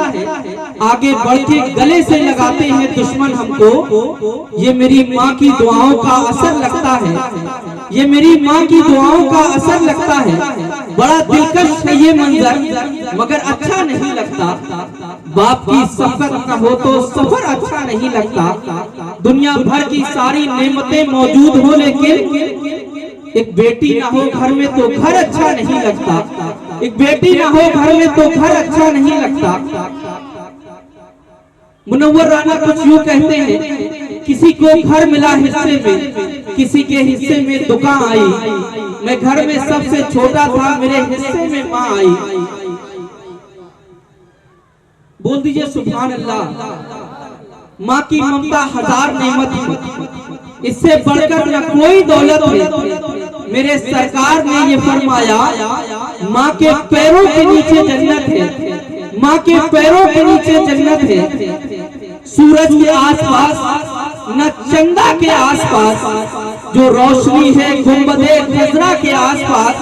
आगे बढ़ के गले से लगाते हैं दुश्मन हमको, ये मेरी माँ की दुआओं का असर लगता है, ये मेरी माँ की दुआओं का असर लगता है। बड़ा दिलकश है ये मंजर मगर अच्छा नहीं लगता, बाप की शफकत न हो तो सफर अच्छा नहीं लगता। दुनिया भर की सारी नेमतें मौजूद हो लेकिन एक बेटी ना हो घर में तो घर अच्छा नहीं लगता, एक बेटी ना हो घर में तो घर अच्छा नहीं लगता। मुनव्वर राना कुछ यूं कहते हैं, किसी को घर मिला हिस्से में, किसी के हिस्से में दुकान आई, मैं घर में सबसे छोटा था, मेरे हिस्से में माँ आई। बोल दीजिए सुभान अल्लाह। माँ की ममता हजार नेमत है, इससे बढ़कर न कोई दौलत है। मेरे सरकार ने ये फरमाया माँ के पैरों के नीचे जन्नत है, माँ के पैरों के नीचे जन्नत है। सूरज के आसपास न चंदा के आसपास जो रोशनी है गुंबदे खजरा के आसपास।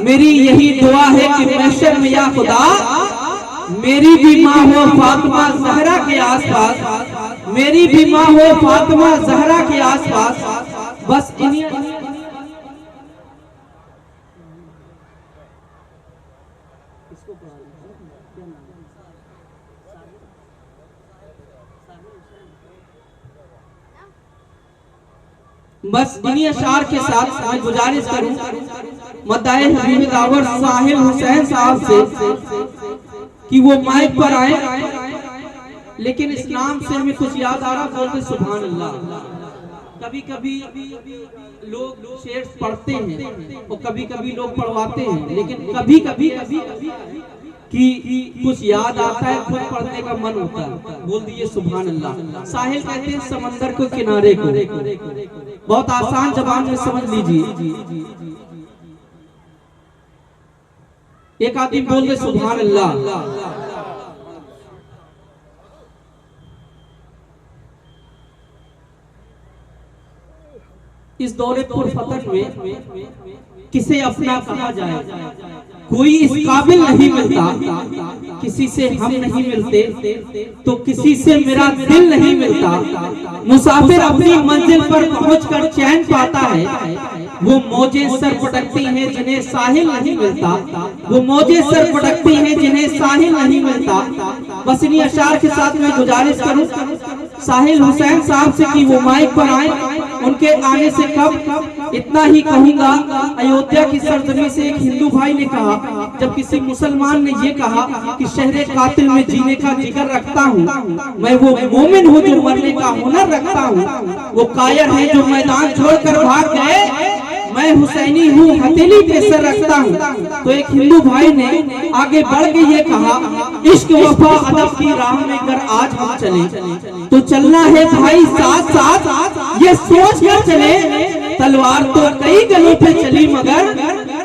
मेरी यही दुआ है कि महशर में या खुदा मेरी भी माँ हो फातिमा ज़हरा के आसपास, मेरी भी माँ हो फातिमा ज़हरा के आसपास। बस इन्हीं अशार के साथ मैं गुजारिश करूं मदाए हबीब दावर साहिल हुसैन साहब से कि वो माइक पर आए लेकिन इस नाम से हमें कुछ याद आ रहा, बोलते सुभान अल्लाह। कभी कभी लोग शेर पढ़ते हैं और कभी कभी लोग पढ़वाते हैं, लेकिन कभी कभी कि कुछ याद आता है, खुद पढ़ने का मन होता है, बोल दिए सुभान अल्लाह। साहिल कहते हैं समंदर के किनारे को, बहुत आसान जबान में समझ लीजिए। एक आदमी बोल दे सुभान अल्लाह, इस दौरे पुरफतन में किसे अपना कहा जाए, कोई इस काबिल नहीं मिलता, किसी से हम नहीं मिलते तो किसी से मेरा दिल नहीं मिलता। मुसाफिर अपनी मंजिल पर पहुंचकर चैन पाता है, वो मौजें सर पटकती हैं जिन्हें साहिल नहीं मिलता, वो मौजें सर पटकती हैं जिन्हें साहिल नहीं मिलता। बस इन्हीं अशार के साथ मैं गुजारिश करूं साहिल हुसैन साहब से कि वो माइक पर आए, उनके आने से कब इतना ही कहूंगा। अयोध्या की सरजमी से एक हिंदू भाई ने कहा, जब किसी मुसलमान ने ये कहा कि शहरे कातिल में जीने का जिगर रखता हूँ, मैं वो मोमिन हूँ जो मरने का हुनर रखता हूँ, वो कायर है जो मैदान छोड़कर भाग गए, मैं हुसैनी हूँ हथेली पे सर रखता हूँ। तो एक हिंदू भाई ने आगे बढ़ के ये कहा, इश्क वफा अदब की राह में अगर आज हम चले तो चलना है भाई साथ साथ, ये सोच कर चले, तलवार तो कई गलों पे चली मगर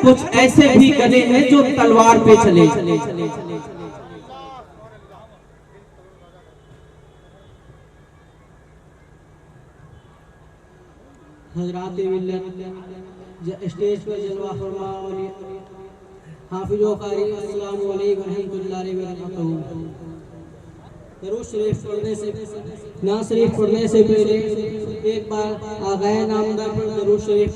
कुछ ऐसे भी गले हैं जो तलवार पे चले। हज़रात स्टेज पर जलवा फरमा हाफिज़ो कारी अस्सलामु अलैकुम रहमतुल्लाहि व बरकातहू। दरूद शरीफ पढ़ने से ना शरीफ पढ़ने से पहले एक बार आगाए नामदार पर दरूद शरीफ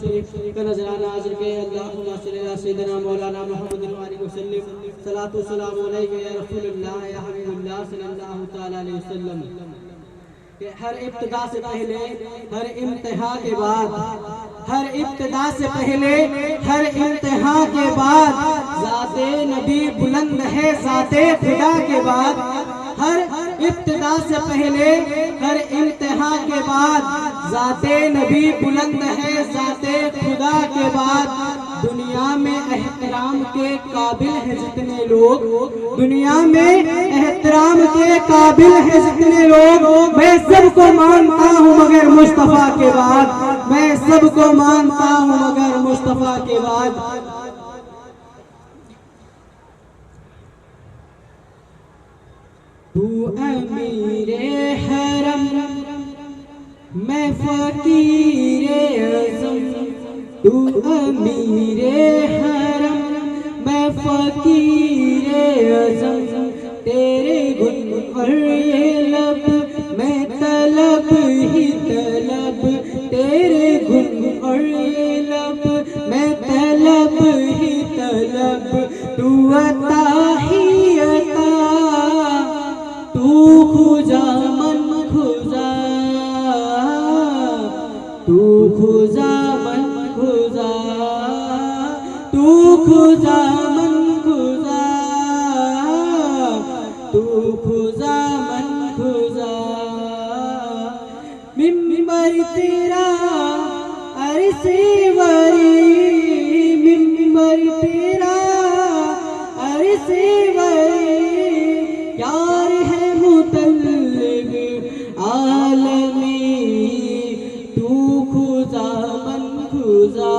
का नजराना हाजिर के। अल्लाहुम्मा सल्ली अला सय्यिदिना मौलाना मुहम्मद व आलिहि वसल्लम, सलातु सलामु अलैका या रसूलल्लाह या हबीबल्लाह सल्लल्लाहु तआला अलैहि वसल्लम। कि हर इब्तिदा से पहले, हर इम्तिहा के बाद, हर इब्तिदा से पहले, हर इम्तिहा के बाद ज़ाते नबी बुलंद है, ज़ाते खुदा के बाद। हर इब्तिदा से पहले, हर इम्तिहा के बाद ज़ाते नबी बुलंद है, ज़ाते खुदा के बाद। दुनिया में एहतराम के काबिल है जितने लोग, दुनिया में एहतराम के काबिल है जितने लोग, मैं सबको मानता हूँ मगर मुस्तफा के बाद, मैं सबको मानता हूँ मगर मुस्तफा के बाद। तू अमीरे हरम मैं फकीरे अज़म, तू अमीरे हरम मैं फकीरे अज़म, तेरे गुन पर ये लब मैं तलब ही तलब, तेरे गुन पर ये लब मैं तलब ही तलब। तू अता ही अता, तू खुजा मन खुजा, तू खुजा मन खुजा, तू खुजा मन खुजा, तू खुजा मन खुजा। मिंबर तेरा अरसे वरी, मिंबर तेरा अरसे वरी, यार है मुतल्लिब आलमी, तू खुजा मन खुजा,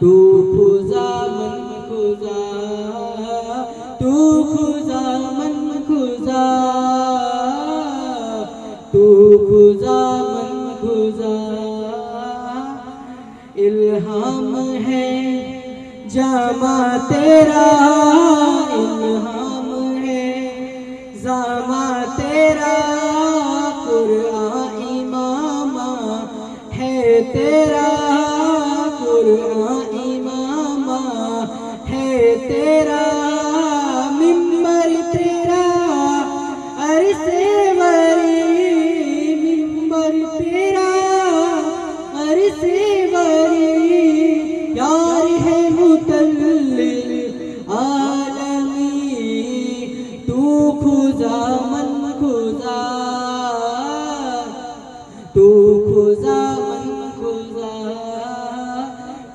तू खुजा मन खुजा, तू खुजा मन खुजा, तू खुजा मन खुजा। इल्हाम है जामा तेरा, इल्हाम है जामा तेरा, कुरान इमामा है तेरा, कुरान इमामा है तेरा। मिंबर तेरा अरसे वरी, मिंबर तेरा अरसे वरी, यार है मुतल्लिल आलमी, तू खुजा खुदा मन खुदा, तू खुदा मन खुदा,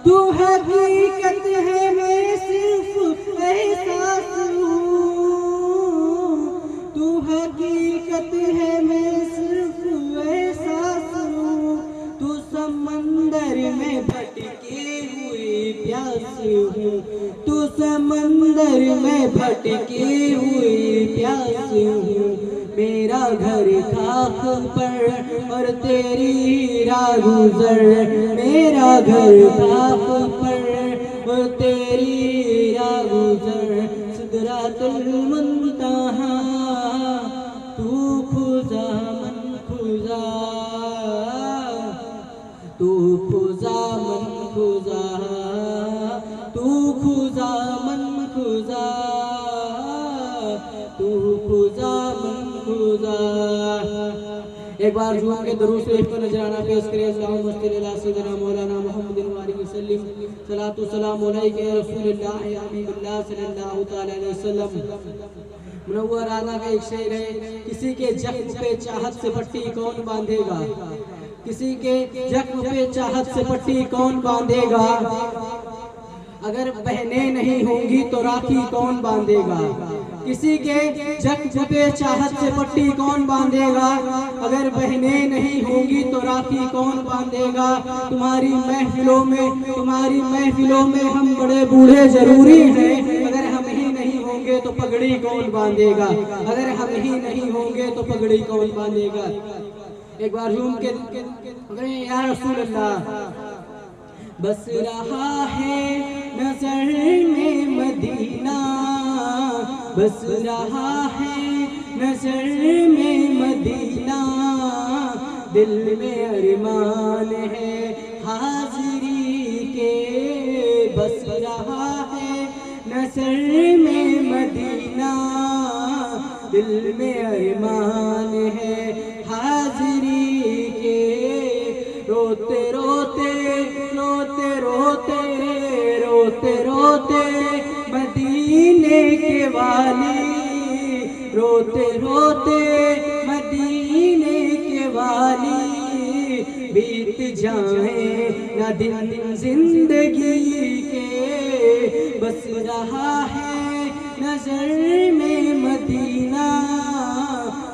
तू हकीकत है मैं सिर्फ एहसास हूँ, तू हकीकत है मैं सिर्फ एहसास हूँ, तू समंदर में भटकी हुई प्यास हूँ, तू समंदर में भटकी हुई प्यास हूँ, मेरा घर खाक पर और तेरी राह गुजर, मेरा घर खाक पर और तेरी राह गुजर, सिदरातुल मुंतहा, तू खुदा मन खुदा, तू खुदा मन खुदा, तू खुदा मन खुदा, तू खुदा मन खुदा। एक बार जुमा के दरूद शरीफ को नजराना पेश करें। अल्लाहुम्मा सल्लि अला सय्यिदिना मौलाना मुहम्मदिन व आलिहि वसल्लम, सलातु सलाम अलैका या रसूलल्लाह या हबीबल्लाह सल्लल्लाहु तआला अलैहि वसल्लम। मुनव्वर आला का एक शेर है, किसी के जख्म पे चाहत से पट्टी कौन बांधेगा, किसी के जख्म पे चाहत से पट्टी कौन बांधेगा, अगर बहनें नहीं होंगी तो राखी कौन बांधेगा, किसी के जख्म पे चाहत से पट्टी कौन बांधेगा, अगर बहनें नहीं होंगी तो राखी कौन बांधेगा। तुम्हारी महफिलों में हम बड़े बूढ़े जरूरी हैं, अगर हम ही नहीं होंगे तो पगड़ी कौन बांधेगा, अगर हम ही नहीं होंगे तो पगड़ी कौन बांधेगा। एक बार झूम के या रसूल अल्लाह, बस रहा है नजर में मदीना, बस रहा है नजर में मदीना, दिल में अरमान है हाजिरी के, बस रहा है नजर में मदीना, दिल में अरमान है हाजिरी के, रोते रोते रोते रोते रोते रोते मदीने के वाली, रोते रोते मदीने के वाली, बीत जाए न दिन जिंदगी के, बस रहा है नजर में मदीना,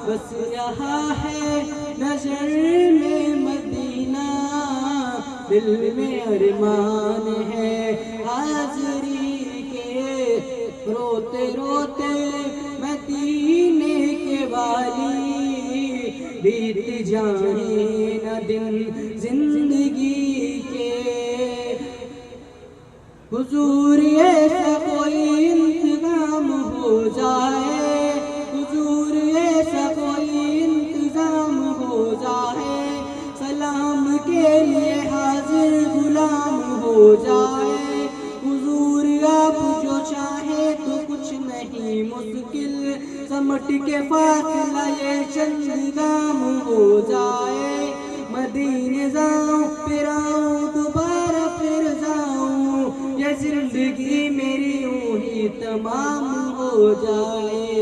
बस रहा है नजर में मदीना, दिल में अरमान है हाजिरी के, रोते रोते मदीने के वाली, बीत जाने न दिन जिंदगी के, हुजूर ऐसा कोई इंतजाम हो जाए, हुजूर ऐसा कोई इंतजाम हो जाए, सलाम के लिए हाजिर गुलाम हो जाए, हुजूर आप जो चाहे तो कुछ नहीं मुश्किल, समट के फासला ये चंद गाम हो जाए, मदीने जाऊं फिर आऊं दोबारा फिर जाऊं, ये जिंदगी मेरी यूं ही तमाम हो जाए,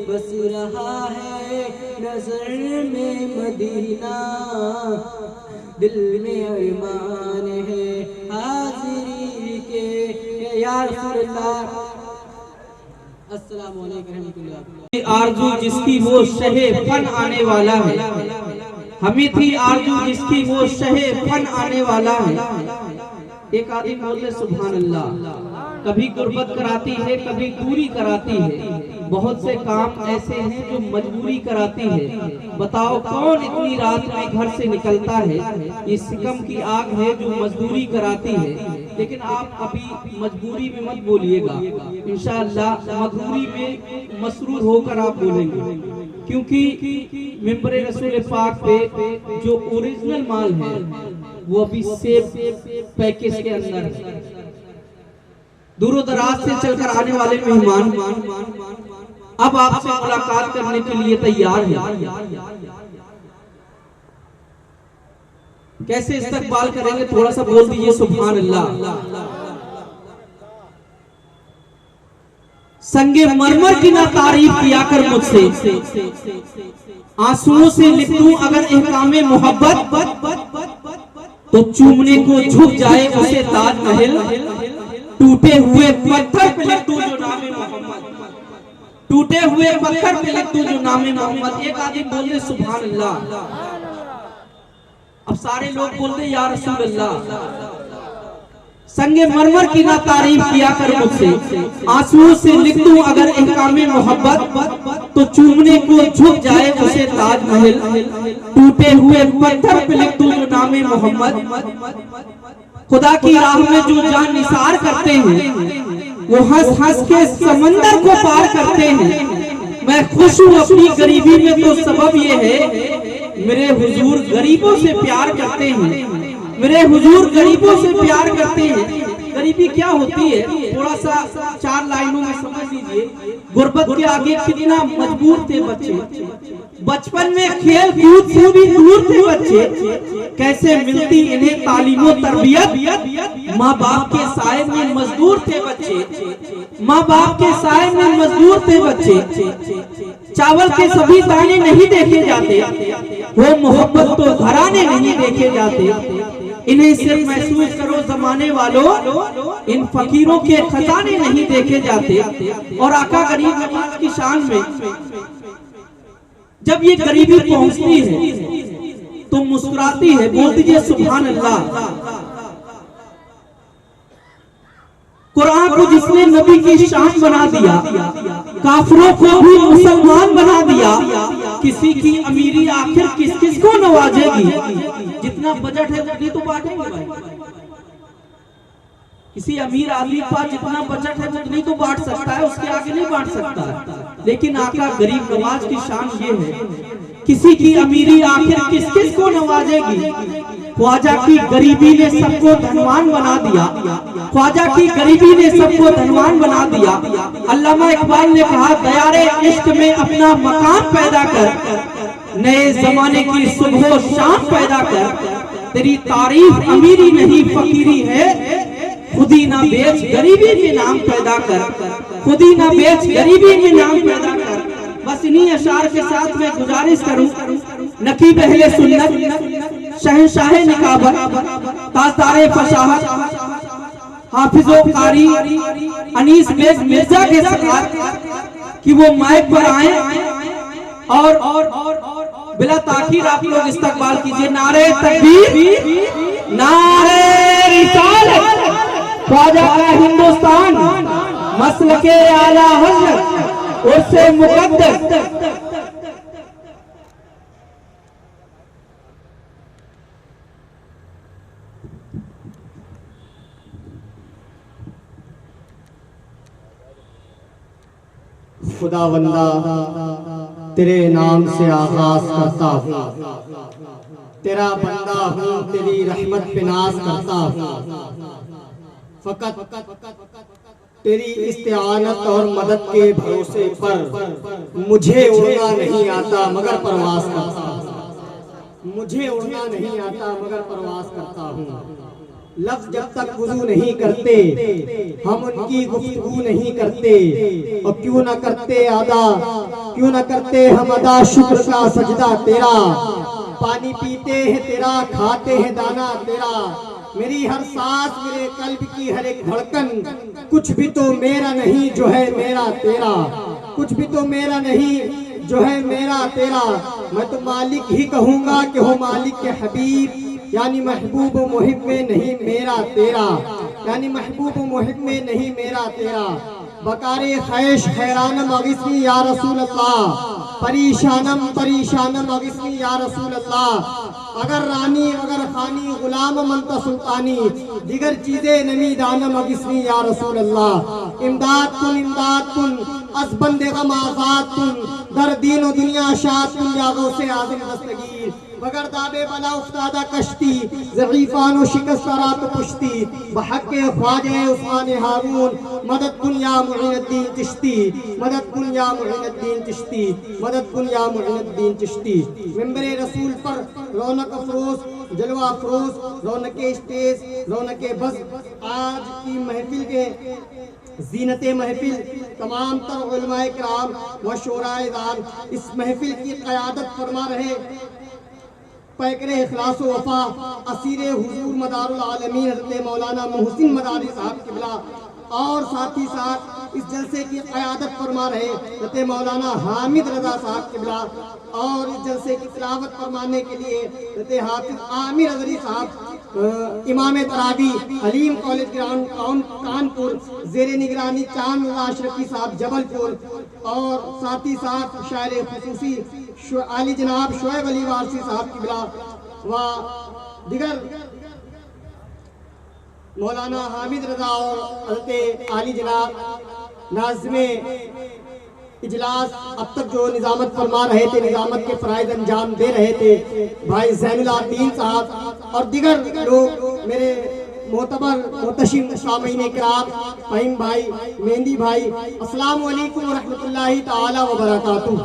बस रहा है नजर में मदीना, दिल में अरमान है हाजिरी के, या रसूल अल्लाह। अस्सलाम वालेकुम रहमतुल्लाह। आरज़ू जिसकी वो शहे फन आने वाला है, हमें थी आरज़ू जिसकी वो शहे फन आने वाला है। एक आदमी बोले सुभान अल्लाह, कभी गुर्बत कराती है कभी दूरी कराती है, बहुत से काम ऐसे हैं जो मजबूरी कराती है, बताओ कौन इतनी रात में घर से निकलता है, ये सिकम की आग है जो मजदूरी कराती है। लेकिन आप अभी मजबूरी में मत बोलिएगा, इंशाअल्लाह मजबूरी में मसरूर होकर आप बोलेंगे, क्योंकि मिंबर रसूल पाक पे जो ओरिजिनल माल है वो अभी सेफ पैकेज के अंदर है। दूरों दराज से चलकर आने वाले मेहमान अब आपसे मुलाकात करने के लिए तैयार है। कैसे इस्तकबाल करेंगे, थोड़ा सा बोल दीजिए सुभान अल्लाह। संगे मरमर की ना तारीफ किया कर मुझसे, आंसुओं से लिख दूं अगर एहकामे मोहब्बत, तो चूमने को झुक जाए उसे ताजमहल, टूटे हुए पत्थर पे लिख दूं जो नामे मोहम्मद, टूटे हुए पत्थर पे लिख दूं जो नामे मोहम्मद। एक आदमी बोल दे सुभान अल्लाह, अब सारे लोग बोल दे या रसूल अल्लाह। संगे मरमर की ना तारीफ किया कर मुझसे, आंसुओं से लिख दूं अगर एहकामे मोहब्बत, तो चूमने को झुक जाए उसे ताजमहल, टूटे हुए पत्थर पे लिख दूं जो नामे मोहम्मद। खुदा की राह में जो जान निसार करते हैं वो हंस हंस के समंदर को पार करते हैं। मैं खुश हूँ अपनी गरीबी में, तो सबब ये है मेरे हुजूर गरीबों से प्यार करते हैं, मेरे हुजूर गरीबों से प्यार करते हैं। गरीबी क्या होती है थोड़ा सा 4 लाइनों में समझ लीजिए। गुर्बत के आगे कितना मजबूर थे बच्चे, बचपन में खेल कूद से भी दूर थे बच्चे, कैसे मिलती इन्हें तालीमो तरबियत, माँ बाप के साए में मजदूर थे बच्चे, माँ बाप के साए में मजदूर थे बच्चे। चावल के सभी दाने नहीं देखे जाते, वो मोहब्बत तो घराने नहीं देखे जाते। इन्हें सिर्फ महसूस करो जमाने वालों, इन फकीरों के खजाने नहीं देखे जाते। और आका गरीब नवाज की शान में जब ये गरीबी पहुंचती है तो मुस्कुराती है, बोल दीजिए सुभान अल्लाह। कुरान को जिसने नबी की शान बना दिया, काफिरों को भी मुसलमान बना दिया, किसी की अमीरी आखिर किस किस को नवाजेगी। जितना बजट है उतनी तो बांटेंगे भाई, किसी अमीर आदमी के पास जितना बजट है उतनी तो बांट सकता है, उसके आगे नहीं बांट सकता है। लेकिन आका गरीब नवाज की शान ये है, किसी की अमीरी आखिर किस किस को नवाजेगी। ख्वाजा की गरीबी ने सबको धनवान बना दिया, ख्वाजा की गरीबी ने सबको धनवान बना दिया। अल्लामा इकबाल ने कहा दयारे इश्क में अपना मकाम पैदा कर, नए जमाने की सुबह शाम पैदा कर। तेरी तारीफ अमीरी नहीं फकीरी है, खुदी ना बेच गरीबी में नाम पैदा कर, खुदी ना बेच गरीबी में नाम पैदा कर। बस इन्हीं अशार के साथ मैं गुजारिश करूं, नकीब अहले सुन्नत, शहंशाह निकाबत, ताजदारे फसाहत, हाफिजो कारी अनीस बेग मिर्जा के साथ कि वो माइक पर आए और बिला ताखीर आप लोग इस्तकबाल कीजिए। नारे तकबीर, नारे रिसालत, ख्वाजा का हिंदुस्तान, मसलके आला हज़रत, उससे मुक़द्दस। खुदावंदा तेरे नाम से आगाज करता हूँ, तेरा बंदा हूँ, तेरी रहमत पे नाज करता हूँ। फकत तेरी इस्तिआनत और मदद के भरोसे पर मुझे उड़ना नहीं आता मगर परवास करता हूँ, मुझे उड़ना नहीं आता मगर परवास करता हूँ। लफ्ज जब तक वुज़ू नहीं करते हम उनकी गुफ्तगू नहीं करते, और क्यों ना करते अदा, क्यों ना करते हम अदा शुक्र का सजदा तेरा। पानी पीते हैं तेरा, खाते हैं दाना तेरा, मेरी हर सांस मेरे कल्ब की हर एक धड़कन, कुछ भी तो मेरा नहीं जो है मेरा तेरा, कुछ भी तो मेरा नहीं जो है मेरा तेरा। मैं तो मालिक ही कहूँगा कि हो मालिक के हबीब, यानी महबूब मुहिब में नहीं मेरा तेरा, यानी महबूब मुहिब में नहीं मेरा तेरा। बकारे खैश हैरानम अगिस्नी या रसूल अल्लाह, परेशानम परेशानम अगिस्नी या रसूल अल्लाह। अगर रानी अगर खानी गुलाम मनता सुल्तानी, दिगर चीजें नमी दानम अगिस्नी या रसूल अल्लाह। इमदाद कुन अज़बंदे गम आज़ाद कुन, दर दीन व दुनिया शाद कुन या गौसे आज़म दस्तगीर। बगर दाबे बला उफ्तादा कश्ती, ज़ईफ़ान व शिकस्त रात पुश्ती, बहक़ ख्वाजा उस्मान हारून, मदद कुन या मुइनुद्दीन चिश्ती, मदद कुन या मुइनुद्दीन चिश्ती, मदद कुन या मुइनुद्दीन चिश्ती। मिंबरे रसूल पर रौनक अफरोज, जलवा अफरोज, रौनक स्टेज, रौनक बज़। आज की महफिल के जीनत महफिल तमाम तर उलमाए किराम व शोराए दान इस महफिल की क़यादत फरमा रहे पैकरे इखलास व वफा असीर हुजूर मदारुल आलमीन हज़रत मौलाना मोहसिन मदारी साहब किबला और साथ ही साथ इस जलसे की क़यादत फरमा रहे हज़रत मौलाना हामिद रज़ा साहब किबला और इस जलसे की तिलावत फरमाने के लिए हज़रत हाफिज आमिर अज़री साहब इमाम तरावी हलीम कॉलेज ग्राउंड कानपुर ज़ेरे निगरानी चांद अशरफी साहब जबलपुर और साथ ही साथ शायर खुसूसी आली जनाब शोएब अली वारसी साहब किबला व दिगर मौलाना हामिद रजा और हज़रत आली जनाब नाज़िमे इजलास अब तक जो निजामत फरमा रहे थे, निजामत के फ़राइज़ अंजाम दे रहे थे भाई ज़ैनुल आबिदीन साहब और दिगर लोग मेरे मोतबर मुतशिम सामीन किराम फ़हीम भाई मेहंदी भाई अस्सलामु अलैकुम व रहमतुल्लाहि ताला व बरकातुहू।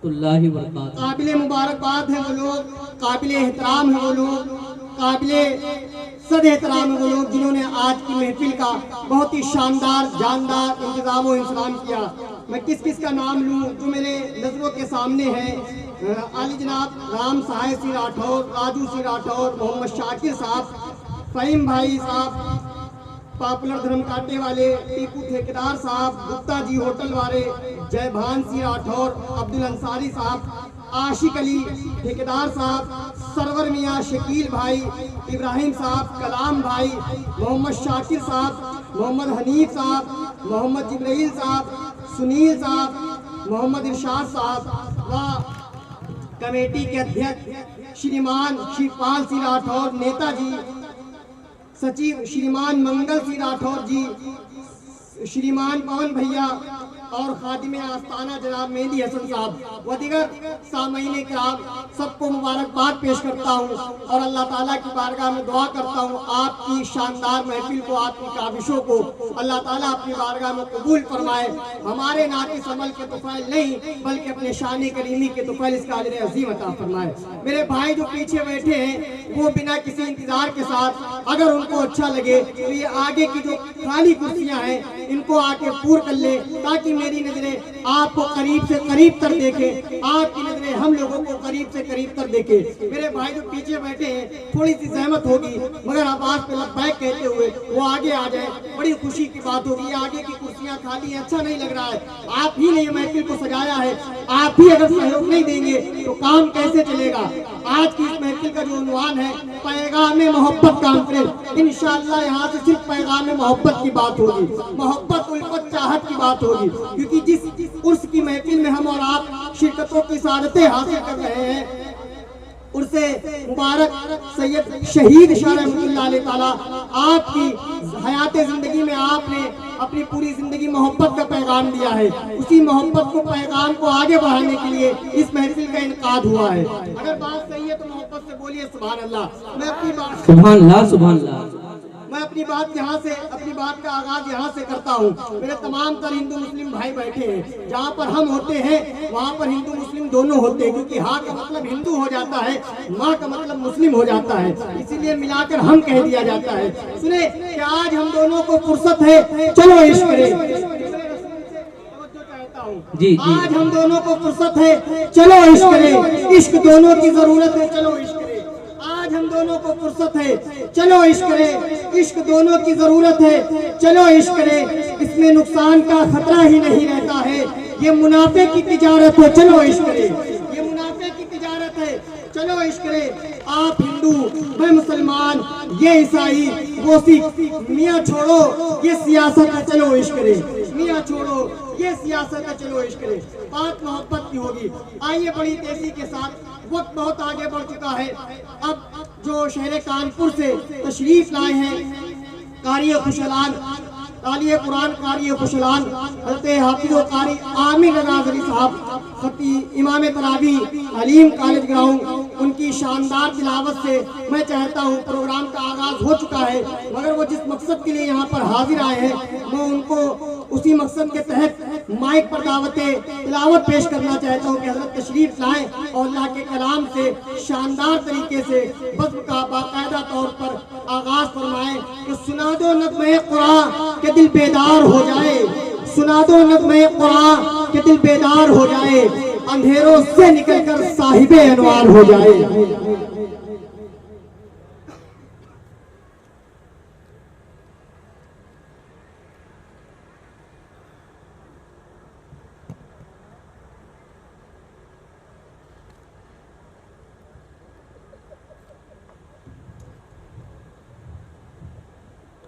काबिल मुबारकबाद है वो लोग, काबिल एहतराम है वो लोग, काबिल सद एहतराम है वो लोग जिन्होंने आज की महफिल का बहुत ही शानदार जानदार इंतजाम व इंतजाम किया। मैं किस किस का नाम लूँ जो मेरे नज़रों के सामने है। आली जनाब राम साहिब सिंह राठौर, राजू सिंह राठौर, मोहम्मद शाकिर साहब, फ़हीम भाई साहब, पॉपुलर धर्म काटे वाले टीपू ठेकेदार साहब, गुप्ता जी होटल वाले, जयभान सिंह राठौर, अब्दुल अंसारी साहब, आशिक अली ठेकेदार साहब, सरवर मियाँ शकील भाई, इब्राहिम साहब, कलाम भाई, मोहम्मद शाकिर साहब, मोहम्मद हनीफ साहब, मोहम्मद जिब्राइल साहब, सुनील साहब, मोहम्मद इरशाद साहब व कमेटी के अध्यक्ष श्रीमान शिवपाल सिंह राठौर, नेताजी सचिव श्रीमान मंगल सिंह राठौर जी, श्रीमान पवन भैया और खादिम आस्ताना जनाब मेहंदी हसन साहब व दिगर सामीन किराम सबको मुबारकबाद पेश करता हूँ और अल्लाह ताला की बारगाह में दुआ करता हूँ आपकी शानदार महफिल को, आपकी काविशों को अल्लाह ताला अपनी बारगाह में कबूल फरमाए। हमारे नाक़िस अमल के तुफ़ैल नहीं बल्कि अपने शान करीमी के तुफ़ैल इसका अजर अज़ीम अता फरमाए। मेरे भाई जो पीछे बैठे हैं वो बिना किसी इंतजार के साथ अगर उनको अच्छा लगे तो ये आगे की जो खाली कुर्सियाँ हैं इनको आके पूर कर ले ताकि मेरी नजरें आपको करीब से करीब तक देखे, आपकी नजरें हम लोगों को करीब से करीब तक देखे। मेरे भाई जो पीछे बैठे हैं थोड़ी सी सहमत होगी मगर आवाज पे लब्बैक कहते हुए वो आगे आ जाए, बड़ी खुशी की बात होगी। आगे की कुर्सियां खाली हैं, अच्छा नहीं लग रहा है। आप ही ने महफिल को सजाया है, आप ही अगर सहयोग नहीं देंगे तो काम कैसे चलेगा। आज की इस महफिल का जो उन्वान है पैगाम मोहब्बत कॉन्फ्रेंस, इंशाअल्लाह यहाँ से सिर्फ पैगाम मोहब्बत की बात होगी, मोहब्बत उल्फत चाहत की बात होगी, क्योंकि जिस उर्स की महफिल में हम और आप शिरकतों की सादतें हासिल कर रहे हैं उर्से मुबारक सैयद शहीद शाह रहमतुल्लाह अलैह ताला आपकी हयात जिंदगी में आपने अपनी पूरी जिंदगी मोहब्बत का पैगाम दिया है। उसी मोहब्बत को पैगाम को आगे बढ़ाने के लिए इस महफिल का इनकाद हुआ है। अगर बात सही है तो मोहब्बत से बोलिए सुभान अल्लाह। मैं अपनी बात सुभान अल्लाह, सुभान अल्लाह। मैं अपनी बात यहाँ से, अपनी बात का आगाज यहाँ से करता हूँ। मेरे तमाम तर हिंदू मुस्लिम भाई बैठे हैं, जहाँ पर हम होते हैं वहाँ पर हिंदू मुस्लिम दोनों होते हैं, क्योंकि हाँ का मतलब हिंदू हो जाता है, माँ का मतलब मुस्लिम हो जाता है, इसीलिए मिलाकर हम कह दिया जाता है। सुने कि आज हम दोनों को फुर्सत है, चलो इश्क करें। जी, आज हम दोनों को फुर्सत है, चलो इश्क करें। इश्क दोनों की जरूरत है, चलो इश्क करें। आज हम दोनों को फुर्सत है, चलो इश्क करें। इश्क दोनों की जरूरत है, चलो इश्क करें। इसमें नुकसान का खतरा ही नहीं रहता है, ये मुनाफे की तिजारत है, चलो इश्क करें। ये मुनाफे की तिजारत है, चलो इश्क करें। आप हिंदू, मैं मुसलमान, ये ईसाई, वो सिख, मियाँ छोड़ो ये सियासत है, चलो इश्क करें। मियाँ छोड़ो ये सियासत है, चलो इश्क करें। बात मोहब्बत की होगी। आइए बड़ी तेजी के साथ, वक्त बहुत आगे बढ़ चुका है। अब जो शहर कानपुर से तशरीफ लाए हैं कारी खुशलान, तालिए कुरान कारी खुशलान हज़रत हाफिज़ कारी आमिर रज़ा अज़री साहब, खतीब इमाम तरावी हलीम कॉलेज ग्राउंड, उनकी शानदार तिलावत से मैं चाहता हूँ, प्रोग्राम का आगाज हो चुका है मगर वो जिस मकसद के लिए यहाँ पर हाजिर आए हैं मैं उनको उसी मकसद के तहत माइक पर तिलावत पेश करना चाहता हूँ कि हजरत तशरीफ लाएं और अल्लाह के कलाम से शानदार तरीके से बज़्म का बाकायदा तौर पर आगाज फरमाएं कि सुना दो नग़्मे कुरान के दिल बेदार हो जाए, सुना दो नग़्मे कुरान के दिल बेदार हो जाए, अंधेरों से निकलकर साहिबे अनवार हो जाए।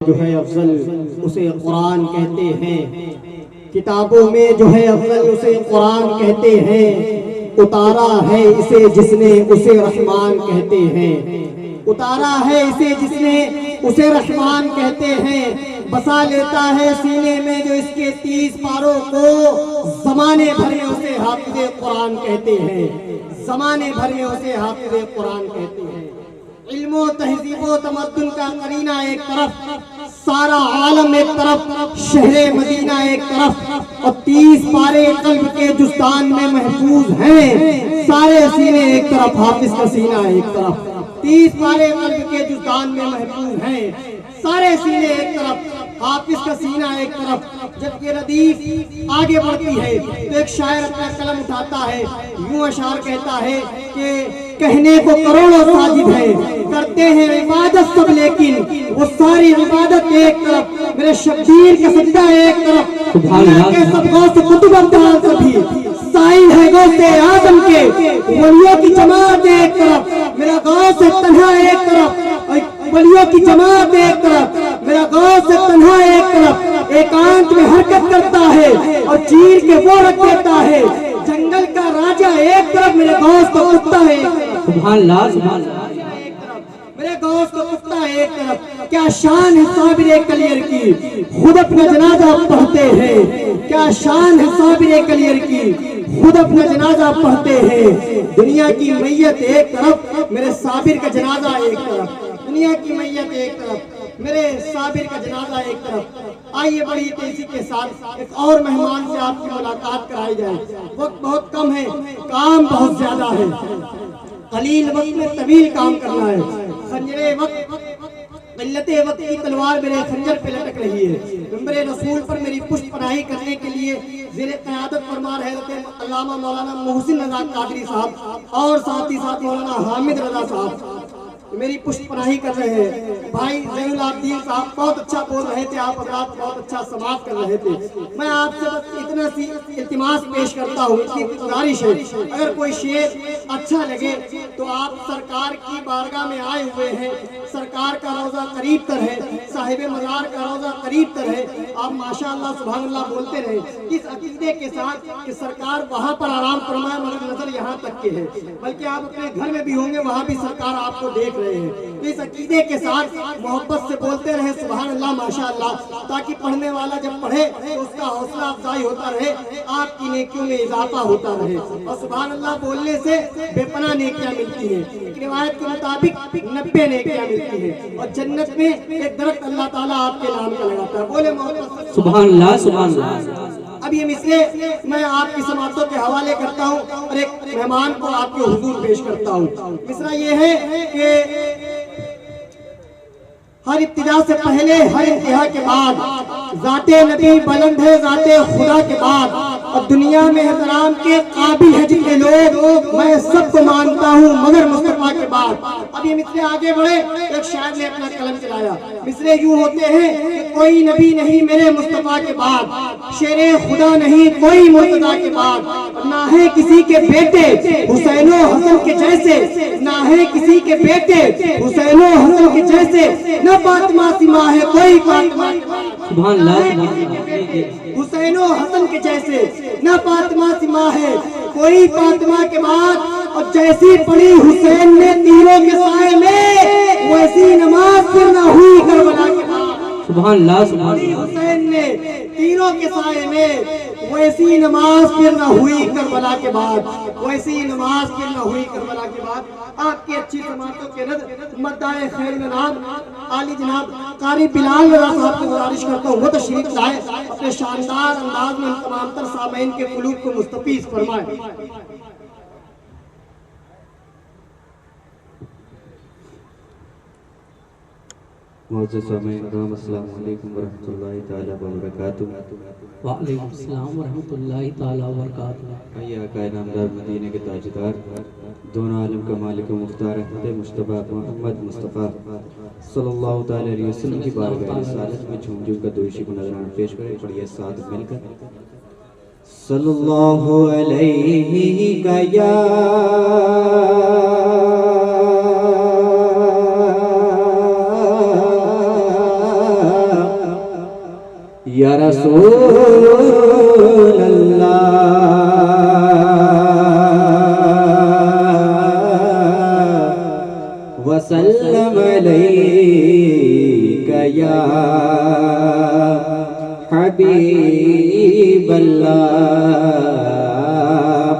जो है अफजल उसे कुरान कहते हैं, किताबों में जो है अफजल उसे कुरान कहते हैं, उतारा है इसे जिसने उसे रहमान कहते हैं, उतारा है इसे जिसने उसे रहमान कहते हैं, बसा लेता है सीने में जो इसके 30 पारों को, जमाने भर में उसे हाफिज़े कुरान कहते हैं, जमाने भर में उसे हाफिज़े कुरान कहते हैं। इल्मो तहजीबो तमद्दुन का करीना एक तरफ, सारा आलम एक तरफ, शहरे मदीना एक तरफ, और 30 पारे कल्ब के जुस्तान में महफूज हैं, सारे सीने एक तरफ, हाफिज का सीना एक तरफ, 30 पारे कल्ब के जुस्तान में महफूज हैं, सारे सीने एक तरफ, हाफिज का सीना एक तरफ। जब ये रदीफ आगे बढ़ती है तो एक शायर अपना कलम उठाता है, यूं अशार कहता है कि कहने को करोड़ों साजिद है, करते हैं इबादत सब लेकिन वो सारी इबादत एक तरफ, मेरे शब्बीर का सजदा एक तरफ, दुनिया के सब गौस कुतुब अब्दाल सभी साइल है गौसे आदम के, वलियों की जमात एक तरफ, मेरा गौस तन्हा एक तरफ, वलियों की जमात एक तरफ, मेरा गौस तन्हा एक तरफ, एकांत में हरकत करता है और चीर के वो रख देता है, जंगल का राजा एक तरफ, मेरे गौस को कुत्ता है, सुभान अल्लाह, सुभान अल्लाह, मेरे गौस को कुत्ता एक तरफ। क्या शान है साबिर कलियर की, खुद अपना जनाजा पढ़ते हैं, क्या शान है साबिर कलियर की, खुद अपना जनाजा पढ़ते हैं, दुनिया की मैयत एक तरफ, मेरे साबिर का जनाजा एक तरफ, दुनिया की मैयत एक तरफ, मेरे साबिर का जनाजा एक तरफ। आइए बड़ी तेजी के साथ एक और मेहमान से आपकी मुलाकात कराई जाए, वक्त बहुत कम है, काम बहुत ज्यादा है, कलील वक्त में तवील काम करना है, खंजरे वक्त किल्लते वक्त की तलवार मेरे खंजर पे लटक रही है, मिंबरे रसूल पर मेरी पुष्ट पनाही करने के लिए ज़ेरे क़यादत फरमा रहे थे अल्लामा मौलाना मोहसिन रज़ा कादरी साहब और साथ ही साथ मौलाना हामिद रज़ा साहब मेरी पुष्ट पनाही कर रहे हैं। भाई ज़ैनुल आबिदीन साहब बहुत अच्छा बोल रहे थे, आप हज़रात बहुत अच्छा समाप्त कर रहे थे। मैं आपसे बस इतना सी इल्तिमास पेश करता हूँ, इतनी गुजारिश है, अगर कोई शेर अच्छा लगे तो आप सरकार की बारगाह में आए हुए हैं, सरकार का रोज़ा करीब तर है, साहिब मज़ार का रोज़ा करीब तर है, आप माशाअल्लाह सुभान अल्लाह बोलते रहे, इस अकीदे के साथ कि सरकार वहाँ पर आराम फरमाए मगर नजर यहाँ तक के है, बल्कि आप अपने घर में भी होंगे वहाँ भी सरकार आपको देख रहे हैं। इस अकीदे के साथ मोहब्बत से बोलते रहे सुभान अल्लाह माशाअल्लाह, ताकि पढ़ने वाला जब पढ़े तो उसका हौसला अफजाई होता रहे, आपकी नेकियों में इजाफा होता रहे, और सुभान अल्लाह बोलने से बेपनाह नेकियां मिलती हैं। एक रिवायत के मुताबिक 90 नेकियां मिलती हैं, और जन्नत में एक दरख्त अल्लाह ताला आपके नाम का लगाता है। बोले मोहब्बत सुभान अल्लाह, सुभान अल्लाह। अब ये मिसरे मैं आपकी समातों के हवाले करता हूँ और एक मेहमान को आपके हुजूर पेश करता हूँ। मिसरा ये है कि हर इब्तिदा से पहले हर इंतहा के बाद ज़ाते नबी बुलंद है, ज़ाते खुदा के बाद, और दुनिया में एहतराम के काबिल है जितने लोग, मैं सबको मानता हूँ मगर मुस्तफा के बाद। अब ये मिसरे आगे बढ़े, एक शायर ने अपना कलम चलाया, मिसरे यूं होते हैं कि कोई नबी नहीं मेरे मुस्तफा के बाद, शेरे खुदा नहीं कोई मुर्तजा के बाद, ना है किसी के बेटे हुसैनो हसन के जैसे, ना है किसी के बेटे हुसैनो हसन के जैसे, न फातिमा सिमा है कोई फातिमा, सुभान अल्लाह, हुसैनो हसन के जैसे, न फातिमा सिमा है कोई फातिमा के बाद, और जैसी पड़ी हुसैन ने तीरों के साए में, वैसी नमाज फिर न हुई करबला के बाद। सुभान अल्लाह, सुभान अल्लाह। हुसैन ने तीरों के साए में, वैसी नमाज फिर न हुई करबला के बाद, वैसी नमाज फिर न हुई करबला के बाद। आपकी अच्छी समातों के रद मद्दाए खैर में नाम आली जनाब कारी बिलाल रज़ा साहब को गुजारिश करता हूँ वो तशरीफ लाए, अपने शानदार अंदाज में तमाम तर सामईन के कुलूब को मुस्तफीज फरमाए। मोअज़्ज़ज़ सामईन किराम अस्सलामु अलैकुम व रहमतुल्लाहि तआला व बरकातुहू। व अलैकुम अस्सलाम व रहमतुल्लाहि तआला व बरकातुहू। आइए आक़ाए नामदार मदीने के ताजदार, दोनों आलम का मालिक मुख्तार अहमद मुस्तफ़ा मोहम्मद मुस्तफ़ा सल्लल्लाहु तआला अलैहि वसल्लम की बारगाह रिसालत में झूम झूम कर दुरूद को नजराना पेश करें। पढ़िए साथ मिलकर, सल्लल्लाहु अलैहि या रसूल अल्लाह। वसल्लम अलैका या हबीबल्लाह।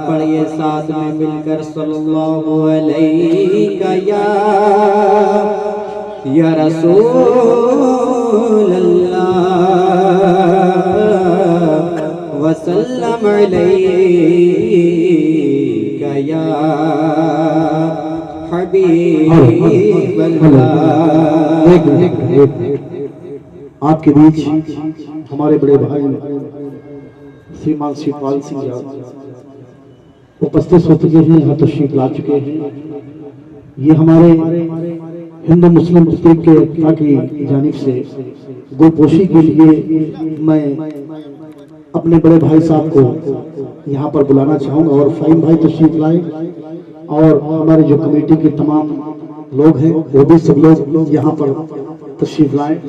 पढ़िए साथ में मिलकर सल्लल्लाहु अलैका या रसूल अल्लाह वसल्लम अलैका या हबीबल्लाह। आपके बीच हमारे बड़े भाई श्रीमान शिवपाल सिंह उपस्थित हो चुके हैं, यहाँ तशरीफ ला चुके हैं। ये हमारे हिंदू मुस्लिम तहरीक के की जानिब से गोपोशी के लिए मैं अपने बड़े भाई साहब को यहाँ पर बुलाना चाहूँगा और फाइम भाई तशरीफ लाए और हमारे जो कमेटी के तमाम लोग हैं वो भी सब लोग यहाँ पर तशरीफ लाए।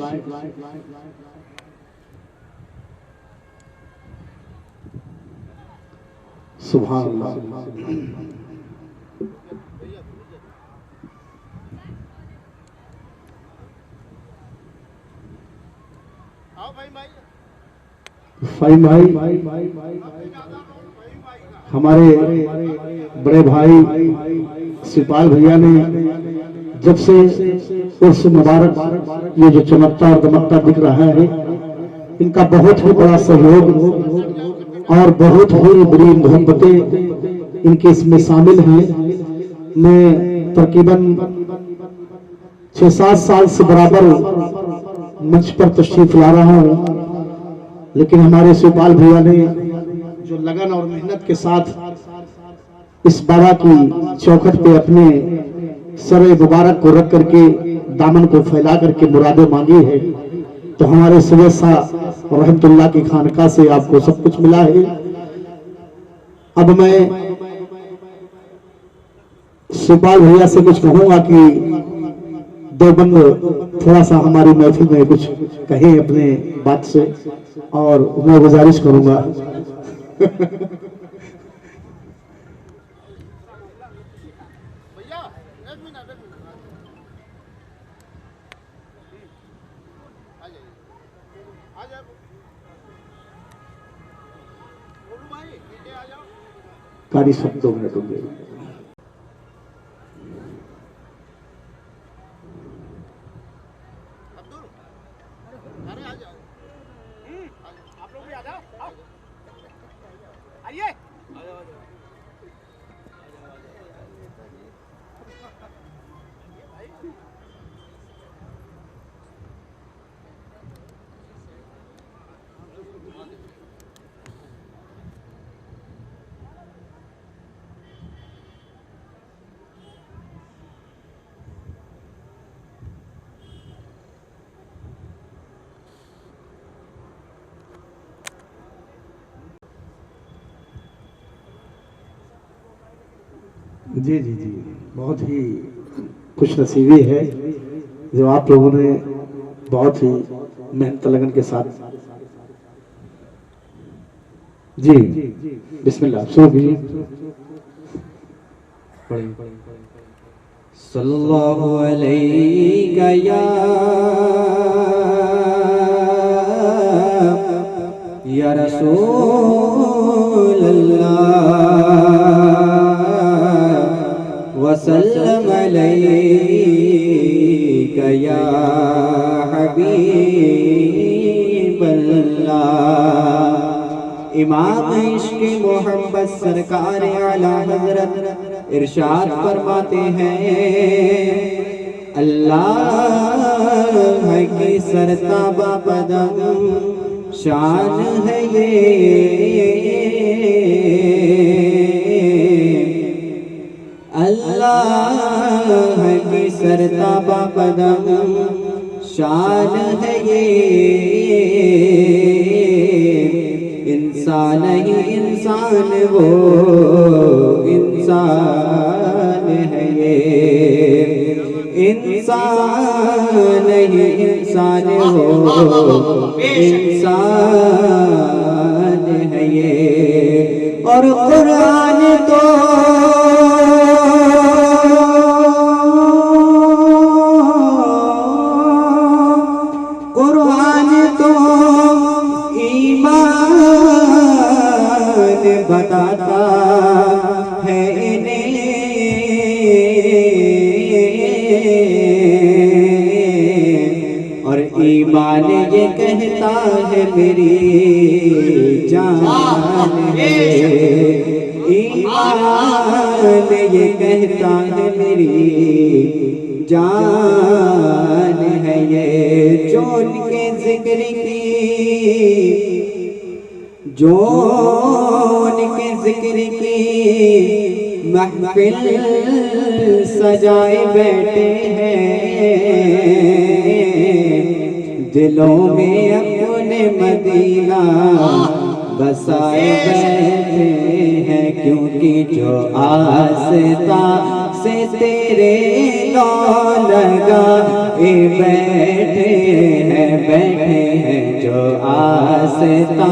सुभान अल्लाह। फाइम भाई हमारे बड़े भाई शिवपाल भैया ने जब से उर्स मुबारक ये जो चमकता और दमकता दिख रहा है, इनका बहुत ही बड़ा सहयोग और बहुत ही बड़ी मोहब्बतें इनके इसमें शामिल हैं। मैं तकरीबन 6-7 साल से बराबर मंच पर तशरीफ ला रहा हूँ, लेकिन हमारे शिवपाल भैया ने जो लगन और मेहनत के साथ इस बाबा की चौखट पे अपने सर मुबारक को रख करके दामन को फैला करके मुरादें मांगी है, तो हमारे सैयद साहब रहमतुल्लाह की खानका से आपको सब कुछ मिला है। अब मैं शिवपाल भैया से कुछ कहूंगा कि देवबंद थोड़ा सा हमारी महफिल में कुछ कहें अपने बात से, और मैं गुजारिश करूंगा कारी सब 2 मिनट हो गए। जी जी जी, बहुत ही खुश नसीबी है जो आप लोगों ने बहुत ही मेहनत लगन के साथ। जी बिस्मिल्लाह शुरू कीजिए। सल्लल्लाहु अलैका या रसूल अल्लाह वसल्लम अलैका या हबीबल्लाह। इमाम इश्क़ मोहम्मद सरकार आला हज़रत इरशाद फरमाते हैं, अल्लाह की सरताबा बदम शान है ये, अल्लाह की सरताबा बदम शान है ये। इंसान ही इंसान वो इंसान है ये, इंसान ही इंसान हो इंसान है ये। और कुरान तो और ईमान ये कहता है मेरी जान है, ईमान ये कहता है मेरी जान है ये। जो उनके जिक्र की, जो उनके जिक्र की महफिल सजाए बैठे हैं, दिलों में अपने मदीना बसाए बैठे हैं। क्योंकि जो आस्था से तेरे लौ लगाए बैठे हैं, जो आस्था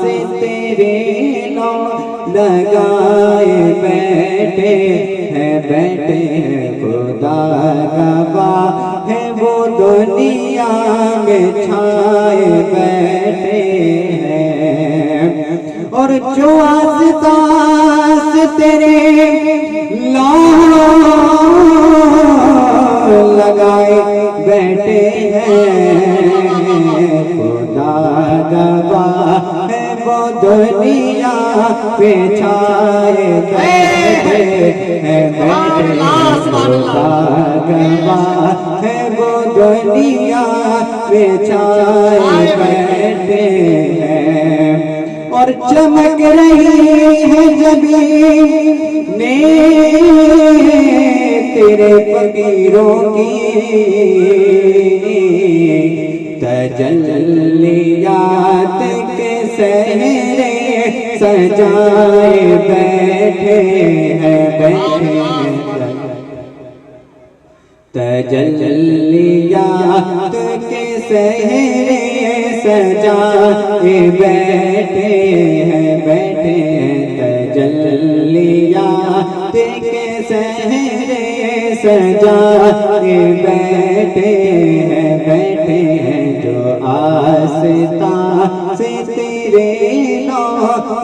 से तेरे लौ लगाए बैठे हैं, खुदा गवाह है वो दुनिया में छाए बैठे हैं। और जो आस्तास तेरे लौ लगाए बैठे हैं, खुदा गवाह है वो दुनिया पे छाए बैठे हैं, खुदा गवाह है वो दुनिया पे छाए बैठे हैं। और चमक रही है ज़मीने तेरे फकीरों की, तजल्लियात के सहरे सजाए बैठे हैं, तजल्लियात के सहरे सजाए बैठे हैं, तजल्लियात के सहरे सजाए बैठे हैं। जो आस्था से तेरे लौ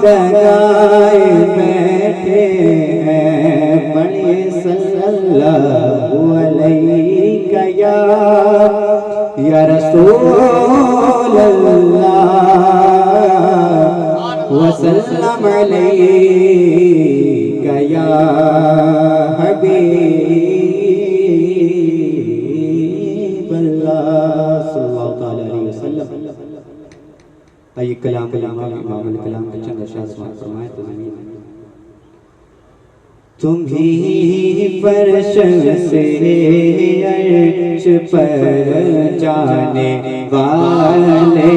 लगाए बैठे हैं। पढ़िए सल्लल्लाहु अलैहि या रसूल अल्लाह वसल्लम अलैका या हबीब अल्लाह सल्लल्लाहु अलैहि वसल्लम। आइए कलाम इमाम कलाम के चंद अशार फरमाए तो ज़मीन तुम ही फर्श से अर्श पर जाने वाले,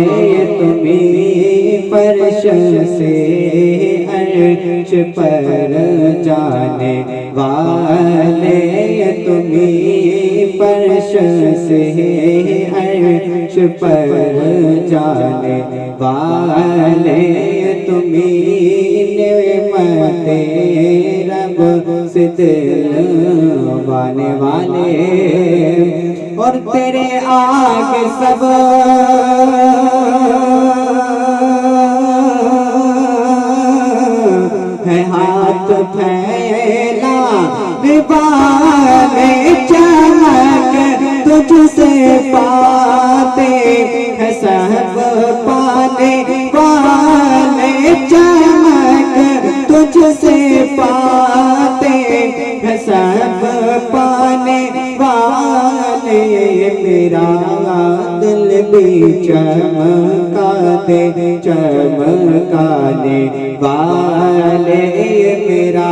तुम ही फर्श से अर्श पर जाने वाले, तुम ही फर्श से अर्श पर जाने वाले, तुम ही नेमते रब से दिलवाने वाले। और तेरे आगे सब है हाथ फैला वाले, चमक तुझसे पाते है सब पाने वाले, चमक तुझसे पाते है सब पाने वाले। मेरा दिल भी चमकाने वाले, मेरा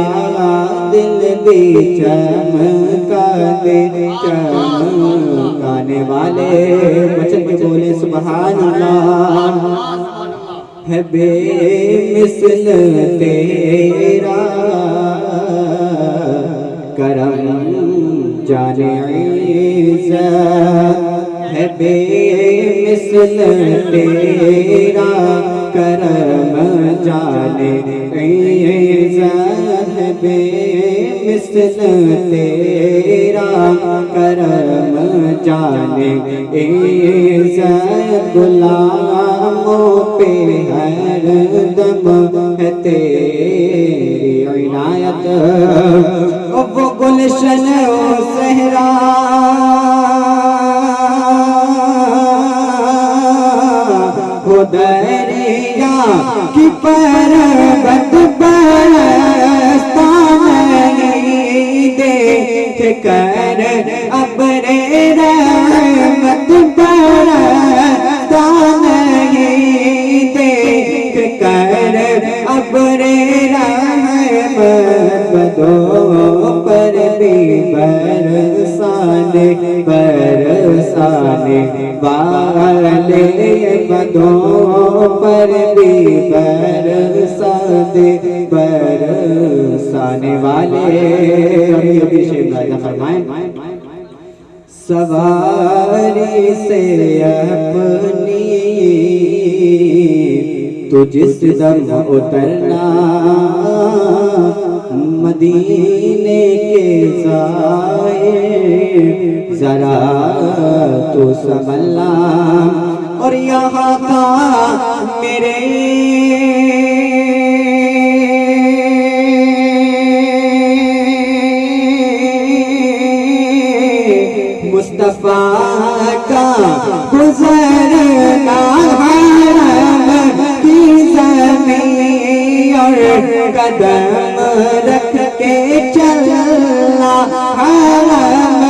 दिल भी चमकाने वाले। बचन के बोले सुभान अल्लाह। है बेमिसल तेरा करम जाने इज़्ज़त, है बेमिसल तेरा करम जाने इज़्ज़त, है बेमिसल तेरा करम जाने इज़्ज़त। गुलामों पे हर दम है तेरी इनायत, वो गुलशन ओ सहरा अपने रहमत बरसता नहीं, देख कर अपने रहमत बदों पर भी बरसाने वाले, बदों पर भी बरसाने वाले। सवारी से अपनी तो जिस दम उतरना, मदीने के जाए जरा तो संभलना। और यहाँ का मेरे मुस्तफा का गुजरना, हरम की ज़मीं और कदम रख के चलना, हरम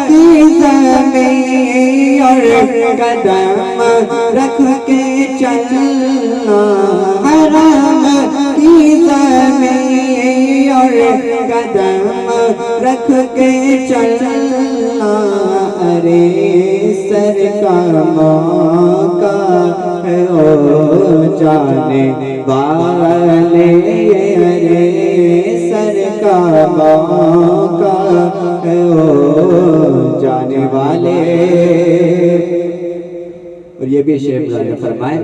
की ज़मीं और कदम रख के चलना, हरम की ज़मीं और कदम रख के चलना। अरे सर का मौका है ओ जाने वाले, अरे सर का मौका है ओ जाने वाले। और ये भी शेर ने फरमाए,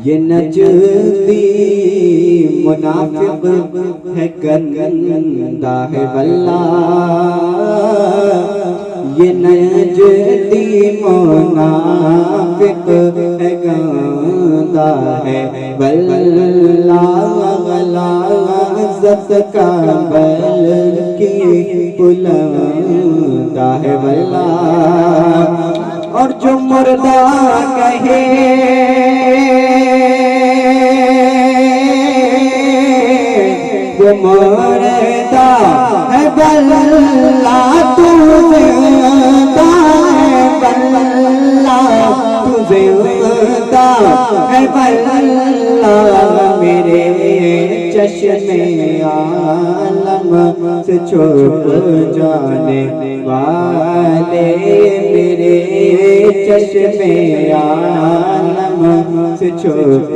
ये नजदी मुनाफिक है गंदा है वल्लाह, ये नजदी मुनाफिक है गंदा है वल्लाह, इज्जत का बल की बुलंदा है वल्लाह। और जो मुर्दा कहे वो मुर्दा है वल्लाह, तू जिंदा है वल्लाह, तू जिंदा है वल्लाह। मेरे चश्मे आलम से छुप जाने वाले, मेरे चश्मे आलम से छुप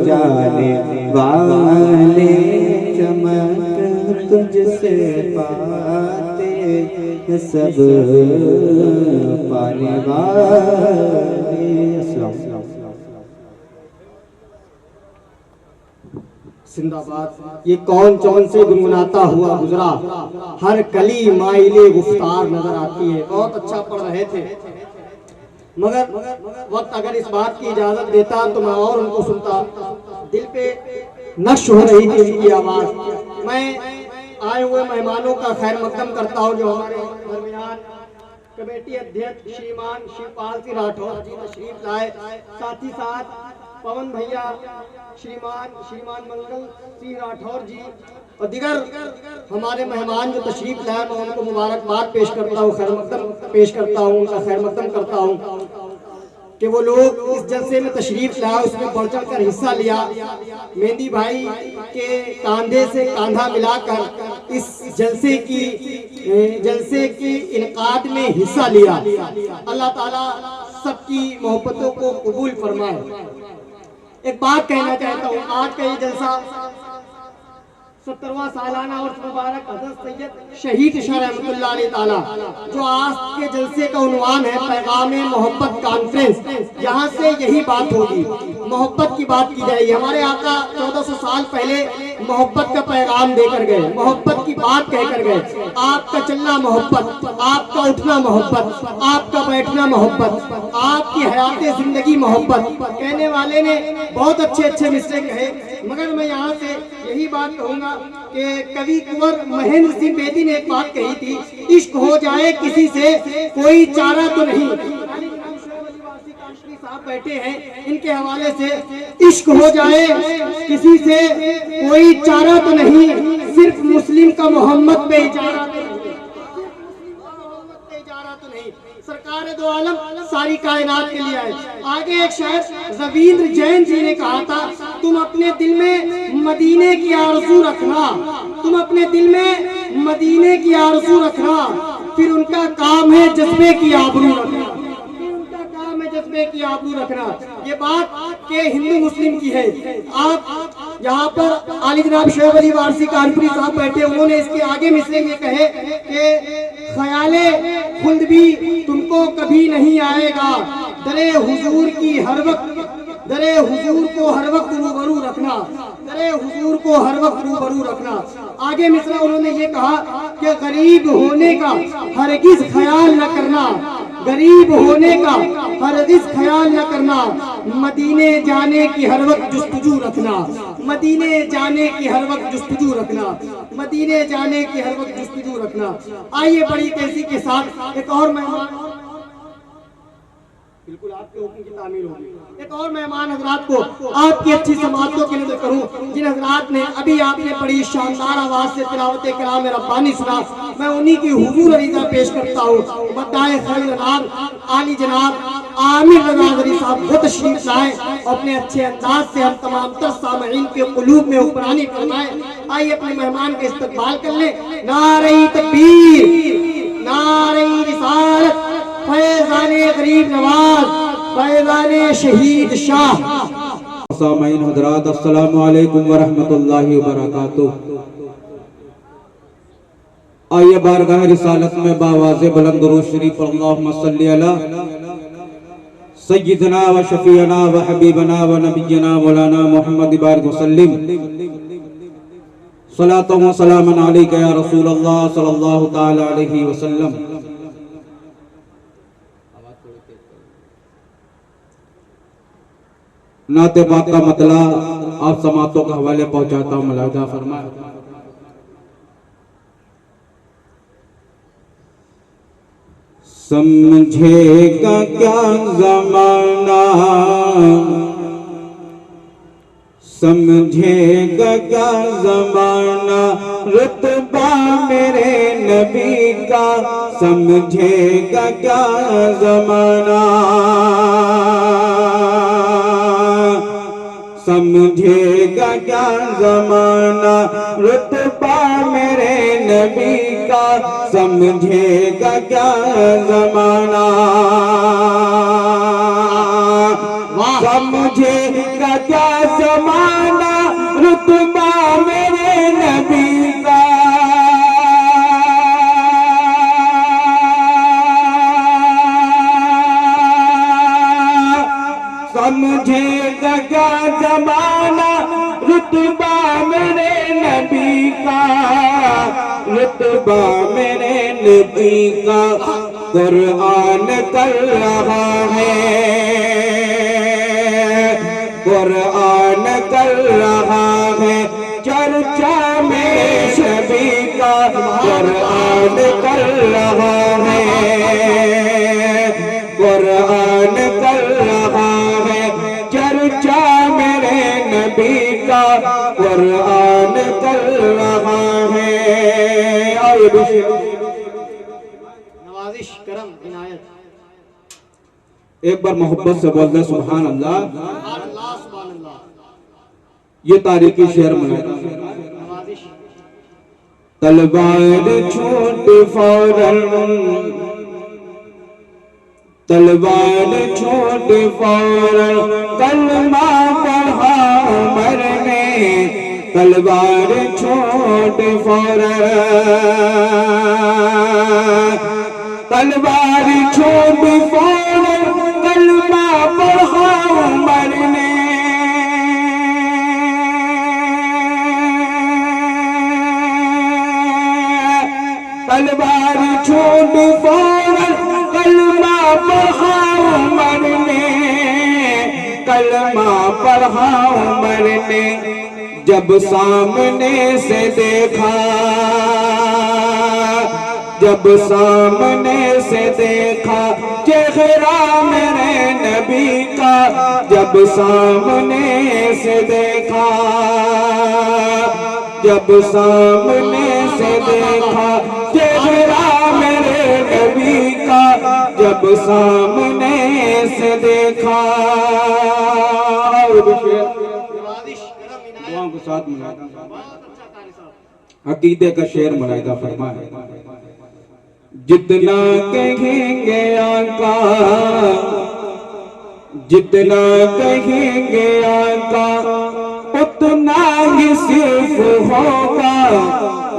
जाने वाले, चमक तुझसे पाते सब पाने वाले। जिंदाबाद। ये कौन चौन से गुनगुनाता हुआ गुजरा, हर कली माइले गुफ्तार नजर आती है। बहुत अच्छा पढ़ रहे थे, मगर वक्त अगर इस बात की इजाजत देता तो मैं और उनको सुनता। दिल पे नश हो रही थी उनकी आवाज। मैं आए हुए मेहमानों का खैर मकदम करता हूँ, जो हमारे दरमियान कमेटी अध्यक्ष श्रीमान शिवपाल सिंह राठौर जी तशरीफ लाए, साथ ही साथ पवन भैया, श्रीमान मंगल सिंह राठौर जी और दिगर हमारे मेहमान जो तशरीफ लाए, मैं उनको मुबारकबाद पेश करता हूँ, खैर मकदम पेश करता हूँ, उनका खैर मकदम करता हूँ कि वो लोग इस जलसे में तशरीफ लाए, उसमें बढ़ चढ़ कर हिस्सा लिया। मेहंदी भाई के कांधे से कांधा मिलाकर इस जलसे की इनकाद में हिस्सा लिया। अल्लाह ताला सबकी मोहब्बतों को कबूल फरमाए। एक बात कहना चाहता हूँ, आज का ये जलसा 70वां सालाना और मुबारक हज़रत सैयद शहीद शाह रहमतुल्लाह अलैह ताला, जो आज के जलसे का उन्वान है पैगाम मोहब्बत कॉन्फ्रेंस। यहाँ से यही बात होगी, मोहब्बत की बात की जाएगी। हमारे आका 1400 साल पहले मोहब्बत का पैगाम देकर गए, मोहब्बत की बात कहकर गए। आपका चलना मोहब्बत, आपका उठना मोहब्बत, आपका बैठना मोहब्बत, आपकी हयात जिंदगी मोहब्बत। कहने वाले ने बहुत अच्छे मिसरे कहे, मगर मैं यहाँ से यही बात कहूँगा कि कवि कुंवर महेंद्र सिंह बेदी ने एक बात कही थी, इश्क हो जाए किसी से कोई चारा तो नहीं। साहब बैठे हैं, इनके हवाले से इश्क हो जाए किसी से कोई चारा तो नहीं, सिर्फ मुस्लिम का मोहम्मद पे इजारा। रहा तो नहीं, सरकार दो आलम सारी कायनात के लिए आए। आगे एक शायर रविंद्र जैन जी ने कहा था, तुम अपने दिल में मदीने की आरज़ू रखना, तुम अपने दिल में मदीने की आरज़ू रखना, फिर उनका काम है जज्बे की आबरू रखना, उनका काम है जज्बे की आबरू रखना। ये बात के हिंदू मुस्लिम की है। आप यहाँ पर आली जनाब शोएब अली वारसी कानपुरी साहब बैठे, उन्होंने इसके आगे मिसरे में कहे कि ख्याले खुल्द भी तुमको कभी नहीं आएगा, दरे हुजूर की हर वक्त, दरे हुजूर को हर वक्त रूबरू रखना, दरे हुजूर को हर वक्त रूबरू रखना। आगे मिसरा उन्होंने ये कहा कि गरीब होने का हरगिज ख्याल न करना, गरीब होने का हरगिज ख्याल न करना, मदीने जाने की हर वक्त जुस्तजू रखना, मदीने जाने की हर वक्त जुस्तजू रखना, मदीने जाने की हर वक्त जुस्तजू रखना। आइए बड़ी तेजी के साथ एक और मेहमान, बिल्कुल आपके हुक्म की तामील होगी, एक और मेहमान हजरात को आपकी अच्छी समाअतों के लिए करूं, जिन हजरात ने अभी आपने बड़ी शानदार आवाज से तिलावत कलाम रब्बानी सुना, मैं उन्हीं की हुजूर अरीज़ा पेश करता हूँ। बताए खैर आली जनाब आमिर रज़ा ज़री साहब वो तशरीफ लाए, अपने अच्छे अंदाज से हम तमाम तर सामईन के क़ुलूब में हुक्मरानी फरमाए। आइए अपने मेहमान का इस्तकबाल कर ले। नारे तकबीर, नारे रिसालत, फैज़ाने गरीब नवाज, फैज़ाने शहीद शाह। सामईन हज़रात अस्सलामु अलैकुम व रहमतुल्लाहि व बरकातुहू। आइए बारगाह रिसालत में बावाज़े बुलंद दुरूद शरीफ अल्लाहुम्मा सल्ली अला सय्यिदना व शफीअना व हबीबना व नबिय्यना मौलाना मुहम्मद बारिक वसल्लिम सलातु व सलामन अलैका या रसूल अल्लाह सल्लल्लाहु तआला अलैहि वसल्लम। नाते पाक का मतला आप समातों के हवाले पहुंचाता हूं, मुलाहिजा फरमाए। समझेगा क्या ज़माना, समझेगा क्या ज़माना रुतबा मेरे नबी का, समझेगा क्या ज़माना, समझेगा क्या ज़माना रुतबा मेरे नबी का, समझेगा क्या ज़माना, समझेगा क्या ज़माना रुतबा मेरे नबी का, समझेगा क्या ज़माना रुतबा मेरे नबी का, रुतबा मेरे नबी का। कुरान कर रहा है, कुरान कर रहा है चर्चा में नबी का, कुरान कर रहा है, कुरान कर रहा है चर्चा मेरे नबी का, कुरान कर रहा है। नवाजिश करम इनायत। एक बार मोहब्बत से बोल दे सुभान अल्लाह। सुभान अल्लाह, सुभान अल्लाह। ये तारीखी शेर में नवाजिश। तलवार छूट फौरन, तलवार छूट फौरन कलमा पढ़ा उमर ने, तलवार छूट फौरन, तलवार छूट फौरन कलमा पढ़ा उमर ने, तलवार छूट फौरन कलमा पढ़ा उमर ने, कलमा पढ़ा उमर ने। जब सामने से देखा, जब सामने से देखा चेहरा मेरे नबी का, जब सामने से देखा, जब सामने से देखा चेहरा मेरे नबी का, जब सामने से देखा। दुआओं को साथ मिलाया, अकीदे का शेर मुलाहिदा फरमाए। जितना कहेंगे आका, जितना कहेंगे आका, उतना ही सिर्फ होगा।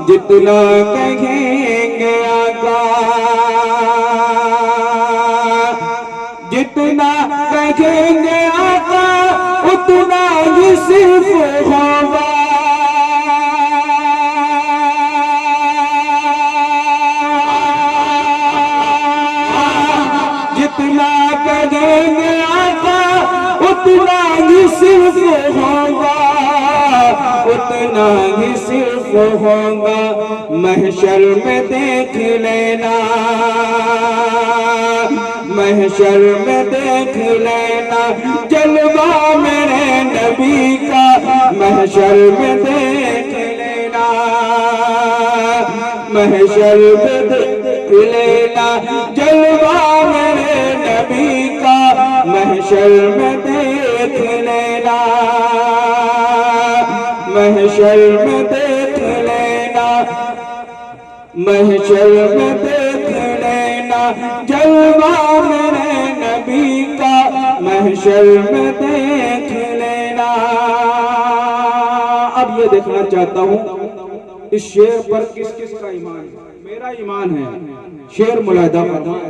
जितना कहेंगे आका, जितना कहेंगे आका, उतना ही सिर्फ होगा। जितना कहेंगे आका, उतना ही सिर्फ होगा, उतना ही सिर्फ होगा। महशर में देख लेना, महशर में देख लेना जलवा मेरे नबी का। महशर में देख लेना, महशर में देख लेना जलवा मेरे नबी का। महशर में देख लेना, महशर में देख लेना, महशर में देख लेना जलवा मेरे नबी का। महशर में देख लेना। अब ये देखना चाहता हूँ इस शेर पर किस किस का ईमान है। मेरा ईमान है। शेर मुलाहिदा फरमाए।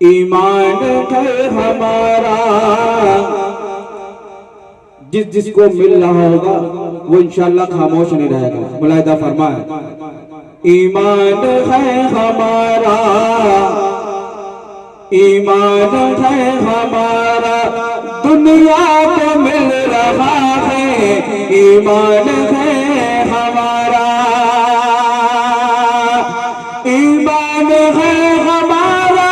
ईमान है हमारा, जिस जिसको मिल रहा होगा वो इंशाअल्लाह खामोश नहीं रहेगा। मुलाहिदा फरमाए। ईमान है हमारा, ईमान है हमारा, दुनिया को मिल रहा है। ईमान है हमारा, ईमान है हमारा,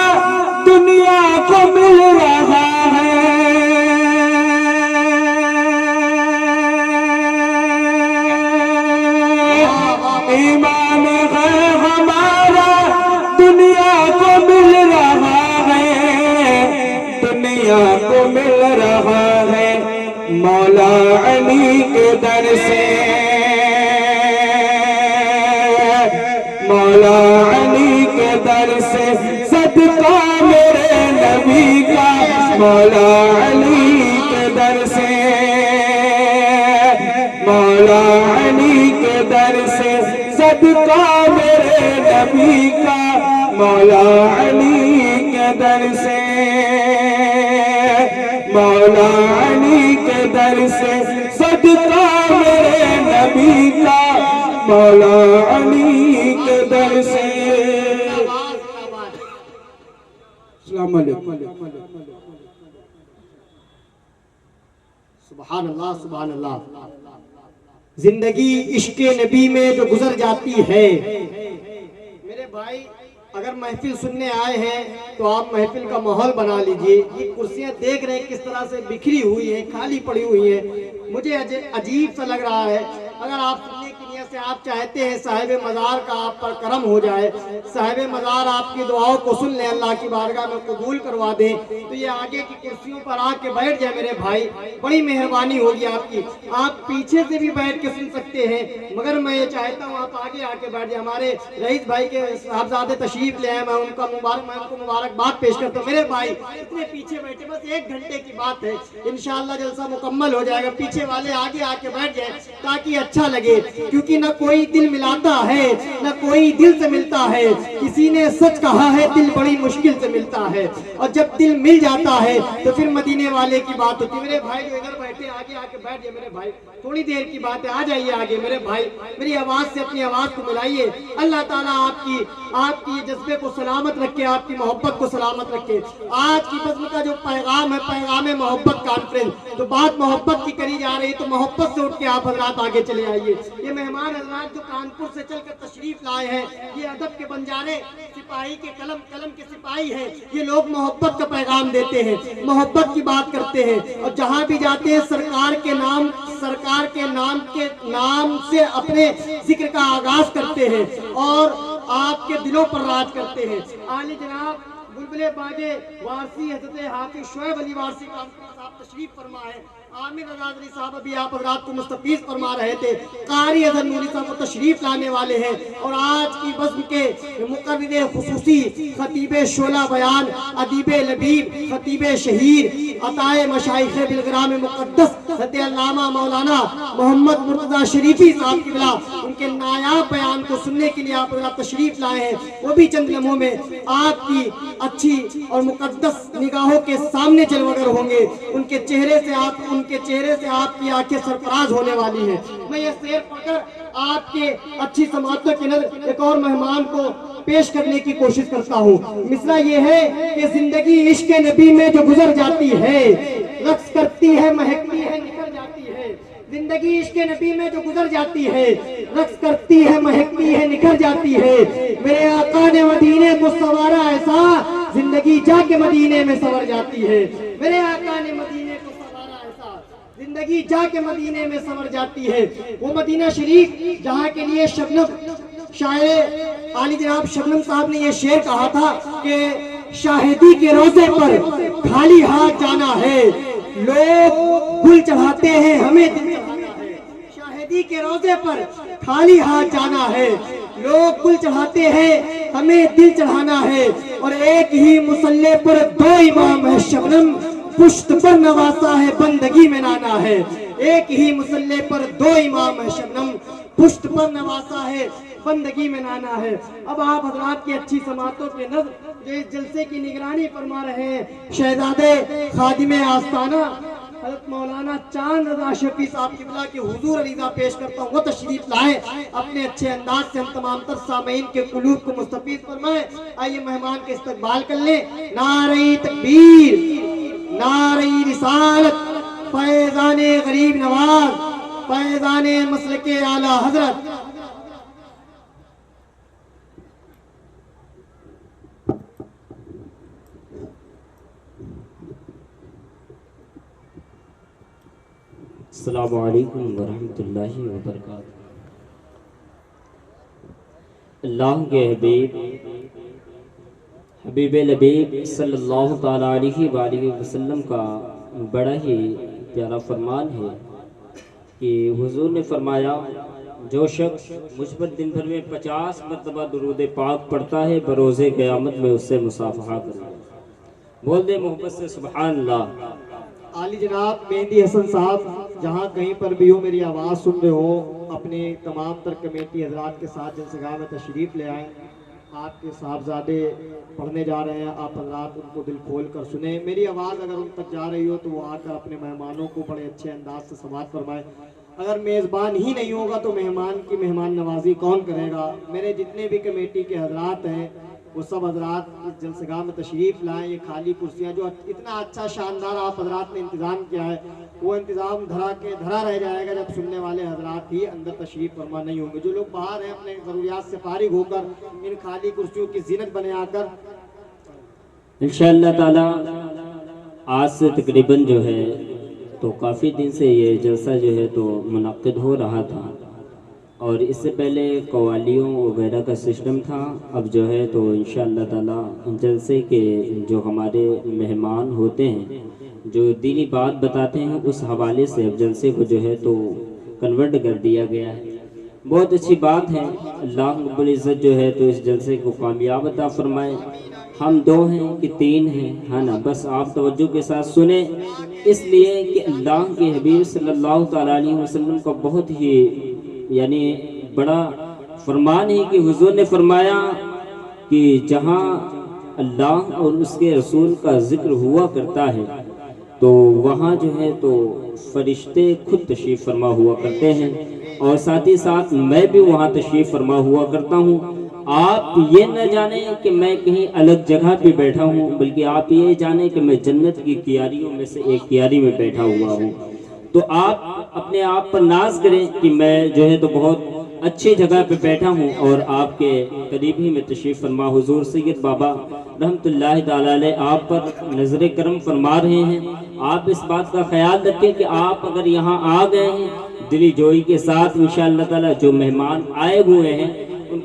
दुनिया को मिल रहा है। ईमान है हमारा, दुनिया को मिल रहा है, दुनिया को मिल रहा है। मौला अली के दर से, मौला अली के दर से सदका मेरे नबी का। मौला अली के दर से, मौला अली के दर से सदका मेरे नबी का। मौला अली के दर से, मौला अली के दर से सदका मेरे नबी का। मौला अली के दर से। अस्सलाम वालेकुम। सुभान अल्लाह, सुभान अल्लाह। जिंदगी इश्क़े नबी में जो गुजर जाती है। मेरे भाई अगर महफिल सुनने आए हैं तो आप महफिल का माहौल बना लीजिए। ये कुर्सियां देख रहे हैं किस तरह से बिखरी हुई हैं, खाली पड़ी हुई हैं। मुझे अजीब सा लग रहा है। अगर आप सुनने की नियत से आप चाहते हैं साहिब मज़ार का आप पर करम हो जाए, साहिब मज़ार आपकी दुआओं को सुन ले, अल्लाह की बारगाह में कबूल करवा दे, तो ये आगे की कुर्सियों पर आके बैठ जाए मेरे भाई। बड़ी मेहरबानी होगी आपकी। आप पीछे से भी बैठ के सुन सकते हैं, मगर मैं ये चाहता हूँ आप आगे आके बैठ जाए। हमारे रईस भाई के साहबजादे तशरीफ ले आए, मैं उनको मुबारकबाद पेश करता हूँ। मेरे भाई इतने पीछे बैठे, बस 1 घंटे की बात है, इंशाअल्लाह जलसा मुकम्मल हो जाएगा। पीछे वाले आगे आके बैठ जाए ताकि अच्छा लगे, क्योंकि न कोई दिल मिलाता है न कोई दिल से मिलता है। किसी ने सच कहा है, दिल बड़ी मुश्किल से मिलता है, और जब दिल मिल जाता है तो फिर मदीने वाले की बात होती है। मेरे भाई जो इधर बैठे आगे आके बैठ जाए मेरे भाई, थोड़ी देर की बात है, आ जाइए आगे मेरे भाई। मेरी आवाज से अपनी आवाज को मिलाइए। अल्लाह ताला आपकी जज्बे को सलामत रखे, आपकी मोहब्बत को सलामत रखे। आज की बज़्म का जो पैगाम है, पैगाम मोहब्बत कॉन्फ्रेंस, तो बात मोहब्बत की करी जा रही है, तो मोहब्बत से उठ के आप हजरात आगे चले आइए। ये मेहमान हजरात जो कानपुर से चलकर तशरीफ लाए हैं, ये अदब के बंजारे सिपाही के कलम के सिपाही हैं। ये लोग मोहब्बत का पैगाम देते हैं, मोहब्बत की बात करते हैं, और जहाँ भी जाते हैं सरकार के नाम से अपने जिक्र का आगाज करते हैं। और आपके दिलों पर राज करते हैं। आली जनाब बुलबुले बागे वारसी हजरत हाफिज शोएब अली वारसी साहब तशरीफ फरमा है। आमिर आजाद अली साहब अभी आप हजरात को मुस्तफीज फरमा रहे थे। कारी अजहर नूरी साहब को तशरीफ लाने वाले हैं और आज की बज़्म के मुक़र्रिर खुसूसी खतीब शोला बयान, अदीब लबीब, खतीब शहीर, अताए मशाइख़ बिलग्राम मुक़द्दस हज़रत अल्लामा मौलाना मोहम्मद मुर्तज़ा शरीफी साहब की बिला उनके नायाब बयान को सुनने के लिए आप हजरात तशरीफ लाए हैं। वो भी चंद लम्हों में आपकी अच्छी और मुक़द्दस निगाहों के सामने जलवगर होंगे। उनके चेहरे से आपकी आंखें सरफराज होने वाली है। मैं ये शेर पढ़कर आपके अच्छी समाअतों की नज़र एक और मेहमान को पेश करने की कोशिश करता हूँ। मिसरा ये है कि जिंदगी इश्क नबी में जो गुजर जाती है, रक्स करती है, महकती है, निखर जाती है। जिंदगी इश्क नबी में जो गुजर जाती है, रक्स करती है, महकती है, निखर जाती है। मेरे आका ने मदीने को संवारा ऐसा, जिंदगी जाके मदीने में संवर जाती है। मेरे आका ने मदीने को संवारा ऐसा, जिंदगी जाके मदीने में संवर जाती है। वो मदीना शरीफ जहाँ के लिए शबनम शायर आली जनाब शबनम साहब ने ये शेर कहा था कि शाहिदी के रोजे पर खाली हाथ जाना है, लोग गुल चढ़ाते हैं, हमें दिल चढ़ाना है। शाहिदी के रोजे पर खाली हाथ जाना है, लोग गुल चढ़ाते हैं, हमें दिल चढ़ाना है। और एक ही मुसल्ले पर दो इमाम है शबनम, पुश्त पर नवासा है, बंदगी में नाना है। एक ही मुसल्ले पर दो इमाम है शबनम, पुश्त पर नवासा है, बंदगी में नाना है। अब आप हजरात की अच्छी समातों के नज़र इस जलसे की निगरानी फरमा रहे हैं शहजादे खादिमे आस्ताना हज़रत मौलाना चांद रज़ा शफी साहब किबला के हुजूर अलीज़ा पेश करता हूँ। वो तशरीफ लाए अपने अच्छे अंदाज से हम तमाम तर सामीन के कुलूब को मुस्तफीद फरमाए। आइए मेहमान के इस्तकबाल कर लें। नारे तकबीर, नारे रिसालत, फैज़ाने गरीब नवाज, फैज़ाने मसलके आला हजरत। अस्सलामु अलैकुम वरहमतुल्लाहि वबरकातुहू। अल्लाह के हबीब लबीब सल्लल्लाहु ताला अलैहि वसल्लम का बड़ा ही प्यारा फरमान है कि हुजूर ने फरमाया, जो शख्स मुझ पर दिन भर में 50 मरतबा दुरूद पाक पढ़ता है, बरोज़े क़यामत में उससे मुसाफहा करना। बोल दे मोहब्बत से सुभान अल्लाह। आली जनाब मेहंदी हसन साहब जहाँ कहीं पर भी हो, मेरी आवाज़ सुन रहे हो, अपने तमाम तर कमेटी हजरात के साथ जलसगाह में तशरीफ़ ले आएँ। आपके साहबजादे पढ़ने जा रहे हैं, आप हजरात उनको दिल खोल कर सुने। मेरी आवाज़ अगर उन तक जा रही हो तो वो आकर अपने मेहमानों को बड़े अच्छे अंदाज से समाअत फरमाए। अगर मेज़बान ही नहीं होगा तो मेहमान की मेहमान नवाजी कौन करेगा। मेरे जितने भी कमेटी के हजरात हैं वो सब हजरात इस जलसगाह में तशरीफ़ लाएँ। ये खाली कुर्सियाँ जो इतना अच्छा शानदार आप हजरात ने इंतज़ाम किया है, वो इंतज़ाम धरा रह जाएगा जब सुनने वाले हजरात ही अंदर तशरीफ़ फरमा नहीं होंगे। जो लोग बाहर हैं अपने ज़रूरियात से फारिग होकर इन खाली कुर्सियों की ज़ीनत बने आकर इंशाअल्लाह ताला आज से तकरीबन जो है तो काफ़ी दिन से ये जलसा जो है तो मुनक़्क़िद हो रहा था और इससे पहले कवालियों वगैरह का सिस्टम था। अब जो है तो इंशाअल्लाह ताला जलसे के जो हमारे मेहमान होते हैं जो दीनी बात बताते हैं, उस हवाले से अब जलसे को जो है तो कन्वर्ट कर दिया गया है। बहुत अच्छी बात है। अल्लाह रब्बुल इज़्ज़त जो है तो इस जलसे को कामयाब अता फरमाए। हम 2 हैं कि 3 हैं, है ना, बस आप तवज्जो के साथ सुने, इसलिए कि अल्लाह के हबीब सल्लल्लाहु ताला अलैहि वसल्लम का बहुत ही यानी बड़ा फरमान है कि हुजूर ने फरमाया कि जहाँ अल्लाह और उसके रसूल का जिक्र हुआ करता है तो वहाँ जो है तो फरिश्ते खुद तशरीफ़ फरमा हुआ करते हैं और साथ ही साथ मैं भी वहाँ तशरीफ़ फरमा हुआ करता हूँ। आप ये न जाने कि मैं कहीं अलग जगह पे बैठा हूँ, बल्कि आप ये जाने कि मैं जन्नत की कियारियों में से एक कियारी में बैठा हुआ हूँ। तो आप अपने आप पर नाज करें कि मैं जो है तो बहुत अच्छी जगह पे बैठा हूँ और आपके करीब ही में तशरीफ़ फरमा हुजूर सैयद बाबा रहमतुल्लाहि ताला अलैह आप पर नज़र करम फरमा रहे हैं। आप इस बात का ख्याल रखें कि आप अगर यहाँ आ गए हैं दिली जोई के साथ इंशाअल्लाह ताला जो मेहमान आए हुए हैं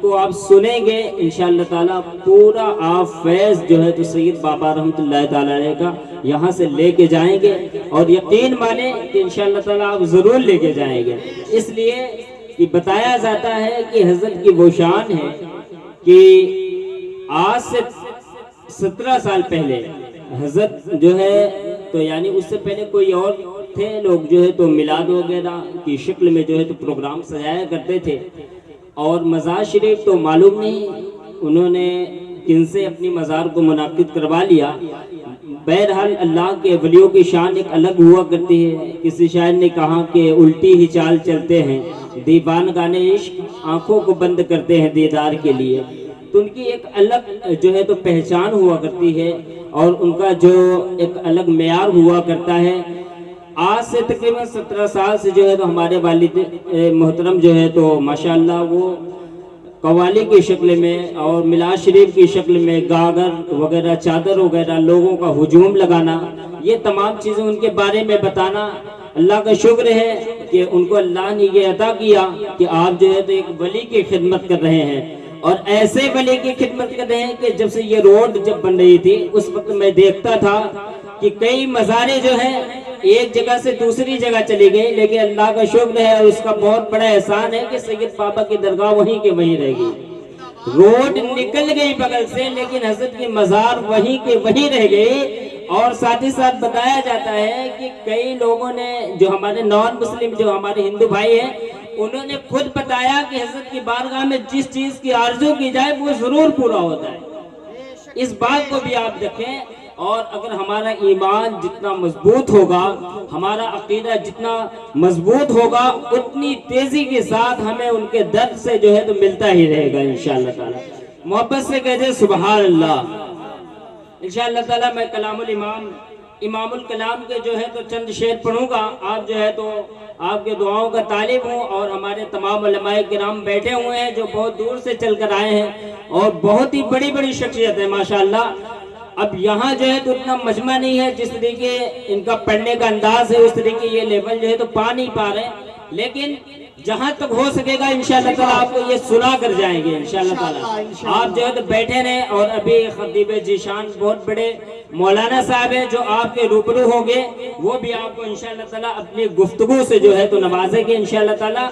उनको आप सुनेंगे इंशाअल्लाह ताला पूरा आप फैज़ जो है तो सैयद बाबा रहमतुल्लाह ताला अलैह का यहाँ से लेके जाएंगे और यकीन माने कि इंशाअल्लाह ताला आप ज़रूर लेके जाएंगे। इसलिए कि बताया जाता है कि हज़रत की वो शान है कि आज से 17 साल पहले हज़रत जो है तो यानी उससे पहले कोई और थे लोग जो है तो मिलाद वगैरह की शक्ल में जो है तो प्रोग्राम सजाया करते थे और मज़ार शरीफ तो मालूम नहीं उन्होंने किनसे अपनी मज़ार को मुनाकिद करवा लिया। बहरहाल अल्लाह के वलियों की शान एक अलग हुआ करती है। किसी शायर ने कहा कि उल्टी ही चाल चलते हैं दीवान गाने इश्क आंखों को बंद करते हैं दीदार के लिए। तो उनकी एक अलग जो है तो पहचान हुआ करती है और उनका जो एक अलग मेयार हुआ करता है। आज से तकरीबन 17 साल से जो है तो हमारे वालिद मोहतरम जो है तो माशाअल्लाह वो कवाली की शक्ल में और मिलाद शरीफ की शक्ल में गागर वगैरह चादर वगैरह लोगों का हुजूम लगाना, ये तमाम चीज़ें उनके बारे में बताना अल्लाह का शुक्र है कि उनको अल्लाह ने ये अता किया कि आप जो है तो एक वली की खिदमत कर रहे हैं और ऐसे वली की खिदमत कर रहे हैं कि जब से ये रोड जब बन रही थी उस वक्त मैं देखता था कि कई मज़ारें जो है एक जगह से दूसरी जगह चली गई, लेकिन अल्लाह का शुक्र है और उसका बहुत बड़ा एहसान है कि सैयद बाबा की दरगाह वहीं के वहीं रहेगी। रोड निकल गई बगल से लेकिन हज़रत की मज़ार वहीं के वहीं रह गई। और साथ ही साथ बताया जाता है कि कई लोगों ने जो हमारे नॉन मुस्लिम जो हमारे हिंदू भाई हैं उन्होंने खुद बताया कि हज़रत की बारगाह में जिस चीज़ की आरज़ू की जाए वो ज़रूर पूरा होता है। इस बात को भी आप देखें। और अगर हमारा ईमान जितना मजबूत होगा, हमारा अकीदा जितना मजबूत होगा, उतनी तेजी के साथ हमें उनके दर्द से जो है तो मिलता ही रहेगा इंशाअल्लाह ताला। मोहब्बत से कहते सुभान अल्लाह। इंशाअल्लाह ताला मैं कलामुल इमामुल कलाम के जो है तो चंद शेर पढ़ूंगा। आप जो है तो आपके दुआओं का तालिब हूँ और हमारे तमाम उलमाए किराम बैठे हुए हैं जो बहुत दूर से चल कर आए हैं और बहुत ही बड़ी बड़ी शख्सियत है माशाअल्लाह। अब यहाँ जो है तो उतना मजमा नहीं है, जिस तरीके इनका पढ़ने का अंदाज है उस तरीके ये लेवल जो है तो पा नहीं पा रहे, लेकिन जहाँ तक हो सकेगा इंशाअल्लाह ताला आपको ये सुना कर जाएंगे इंशाअल्लाह ताला। आप जो है तो बैठे रहे और अभी खतीब जीशान बहुत बड़े मौलाना साहब हैं जो आपके रूबरू होंगे, वो भी आपको इंशाअल्लाह ताला अपनी गुफ्तगू से जो है तो नवाजेंगे इंशाअल्लाह ताला।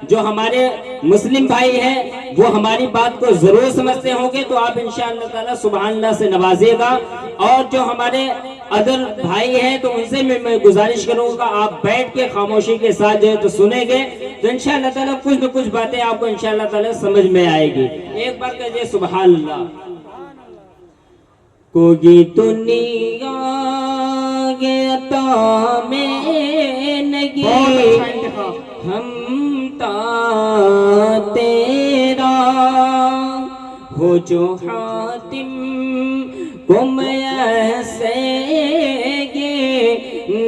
जो हमारे मुस्लिम भाई हैं वो हमारी बात को जरूर समझते होंगे तो आप इंशाअल्लाह ताला सुभान अल्लाह से नवाजिएगा। और जो हमारे अदर भाई हैं तो उनसे मैं गुजारिश करूंगा आप बैठ के खामोशी के साथ जो है तो सुनेंगे तो इंशाअल्लाह ताला कुछ न कुछ बातें आपको इंशाअल्लाह ताला समझ में आएगी। एक बार कहिए सुभान अल्लाह। कोई दुनिया गया में नहीं हम तेरा हो जो हातिम गुम ऐसे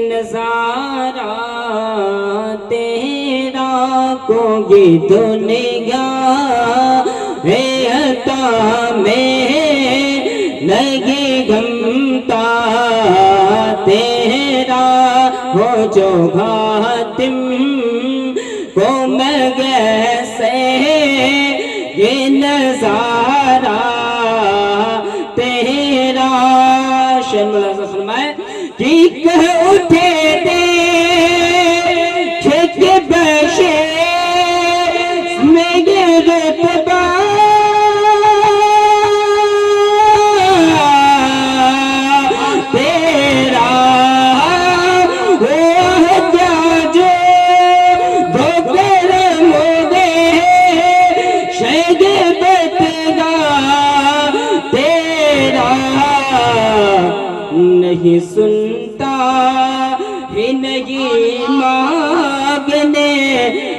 नजारा तेरा कोई दुनिया है अता में नहीं गमता तेरा हो जो हातिम गुम ऐसे ये नजारा तेरा। शर्मिला से फरमाए कि कह उठे दे खेत बैशे में ये रुतबा तेरा हो जा जो दो कर मोदे शैद बतगा तेरा नहीं सुनता ही नहीं मांगने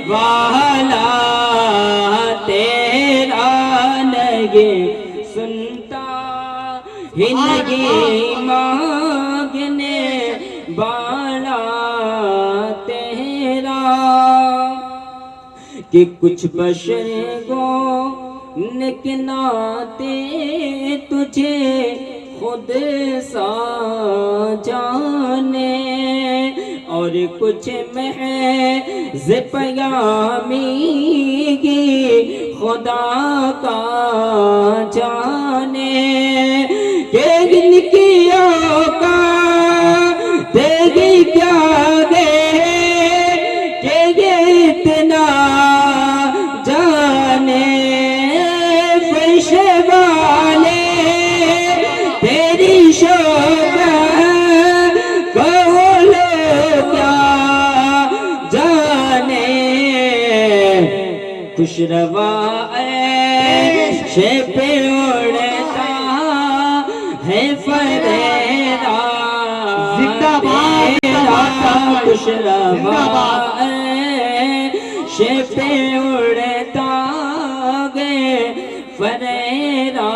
वाला तेरा नहीं सुनता ही नहीं मांगने वाला तेरा। कि कुछ बशर को निकनाते तुझे खुद सा जाने और और कुछ महज़ पयामी खुदा का जाने के इनकी औकात देगी क्या दे के ये इतना जाने फैशे वाले तेरी शोभत कहो लो क्या जाने खुशरवा ऐशे पे उड़ता है फरेरा जिंदाबाद खुशरवा ऐशे पे उड़ता गे फरेरा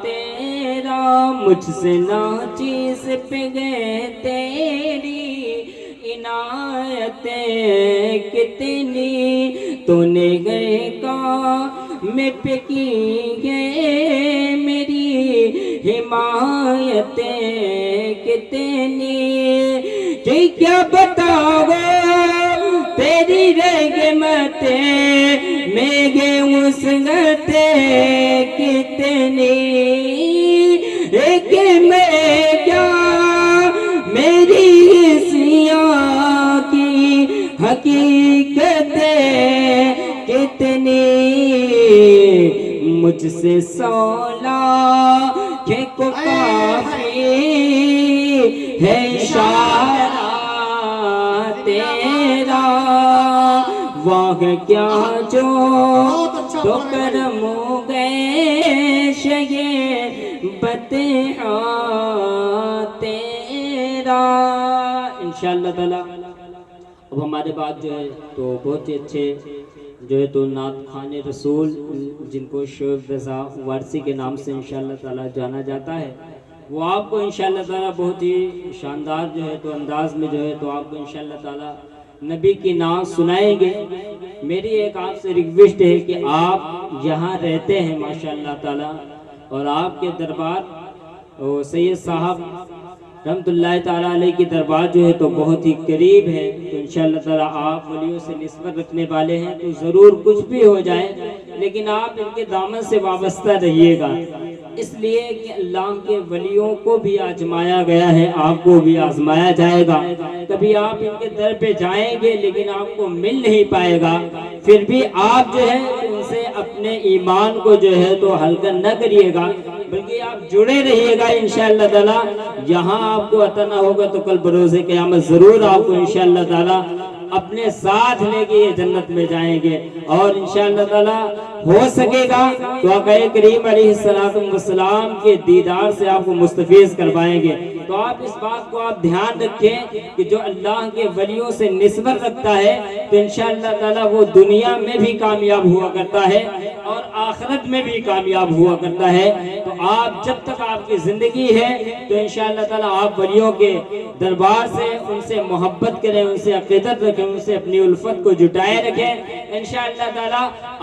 तेरा मुझसे ना चीज पे गए तेरी इनायतें कितनी तूने गए का में पे की है मेरी हिमायतें कितनी कि क्या बताओ तेरी रहमते मेरे मुस्गते कितनी एक में क्या मेरी हिस्सियाँ की हकीकत कितनी मुझसे सौला के को काफी है इशारा तेरा वाह क्या जो तो करमो गए शये बतिहा तेरा। इंशाअल्लाह ताला अब हमारे बाद जो है तो बहुत ही अच्छे जो है तो नात खाने रसूल जिनको शोब रज़ा वारसी के नाम से इंशाअल्लाह ताला जाना जाता है, वो आपको इंशाअल्लाह ताला बहुत ही शानदार जो है तो अंदाज में जो है तो आपको इंशाअल्लाह ताला नबी की नात सुनाएंगे। मेरी एक आपसे रिक्वेस्ट है कि आप यहाँ रहते हैं माशाअल्लाह ताला और आपके दरबार सैयद साहब रहमतुल्लाह ताला अलैह की दरबार जो है तो बहुत ही करीब है, तो इंशाअल्लाह ताला आप वलियों से निस्बत रखने वाले हैं तो ज़रूर कुछ भी हो जाए लेकिन आप इनके दामन से वाबस्ता रहिएगा, इसलिए कि अल्लाह के वलियों को भी आजमाया गया है, आपको भी आजमाया जाएगा। कभी आप इनके दर पे जाएंगे लेकिन आपको मिल नहीं पाएगा, फिर भी आप जो है उनसे अपने ईमान को जो है तो हल्का न करिएगा, बल्कि आप जुड़े रहिएगा इंशाअल्लाह ताला। यहाँ आपको अता ना होगा तो कल बरोज़े क़यामत जरूर आपको इंशाअल्लाह ताला अपने साथ लेके ये जन्नत में जाएंगे और इंशाअल्लाह ताला हो सकेगा तो आक़ाए करीम अलैहिस्सलाम के दीदार से आपको मुस्तफ़ीज़ करवाएंगे। तो आप इस बात को आप ध्यान रखें कि जो अल्लाह के वलियों से निस्बत रखता है तो इंशाअल्लाह ताला वो दुनिया में भी कामयाब हुआ करता है और आखिरत में भी कामयाब हुआ करता है। तो आप जब तक आपकी ज़िंदगी है तो इंशाअल्लाह ताला आप वलियों के दरबार से उनसे मोहब्बत करें, उनसे अक़ीदत रखें, उनसे अपनी उल्फत को जुटाए रखें। इंशाअल्लाह ताला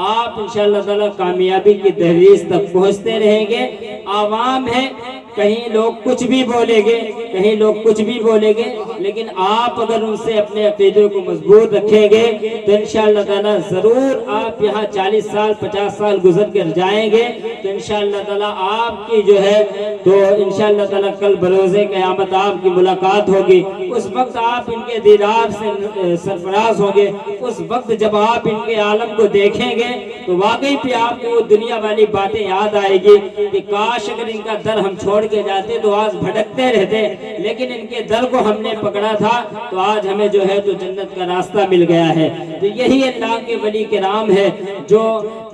आप इंशाअल्लाह ताला कामयाबी की दहलीज तक पहुँचते रहेंगे। आवाम है, कहीं लोग कुछ भी बोलेंगे, कहीं लोग कुछ भी बोलेंगे, लेकिन आप अगर उनसे अपने अक़ीदे को मजबूत रखेंगे तो इंशाअल्लाह ताला ज़रूर आप यहाँ 40 साल 50 साल गुजर कर जाएंगे तो इंशाअल्लाह ताला आपकी जो है तो इंशाअल्लाह ताला कल बरोज़े क़यामत आपकी मुलाकात होगी। उस वक्त आप इनके दीदार से सरफराज होंगे। उस वक्त जब आप इनके आलम को देखेंगे तो वाकई पे आपको वो दुनिया वाली बातें याद आएगी कि काश अगर इनका दर हम छोड़ के जाते तो आज भटकते रहते, लेकिन इनके दर को हमने पकड़ा था तो आज हमें जो है तो जन्नत का रास्ता मिल गया है। तो यही अल्लाह के वली किराम है जो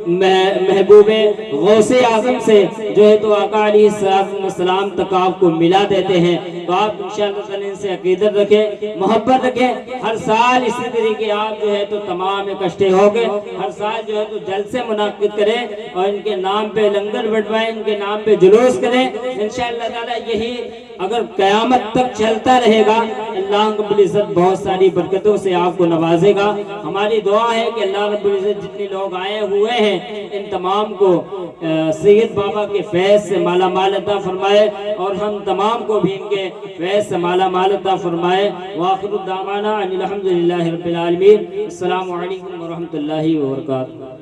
महबूबे गौसे आज़म से जो है तो आका अलैहिस्सलाम तक आपको मिला देते हैं। तो आप इंशाअल्लाह ताला इनसे अक़ीदत रखें, मोहब्बत रखें। हर साल इसी तरीके आप जो है तो तमाम इकट्ठे हो गए, हर साल जो है तो जलसे मुनाकिद करें और इनके नाम पे लंगर बंटवाएं, इनके नाम पे जुलूस करें। इंशाअल्लाह इंशाअल्लाह ताला यही अगर क़यामत तक चलता रहेगा, अल्लाह रब्बुल इज़्ज़त बहुत सारी बरकतों से आपको नवाजेगा। हमारी दुआ है कि अल्लाह रब्बुल इज़्ज़त जितने लोग आए हुए हैं इन तमाम को सैयद बाबा के फैज़ से माला माल अता फरमाए और हम तमाम को भी इनके फैज़ से माला माल अता फरमाए। व आखिरु दावाना अनिल हम्दुलिल्लाहि रब्बिल आलमीन। अस्सलामु अलैकुम व रहमतुल्लाहि व बरकातुहू।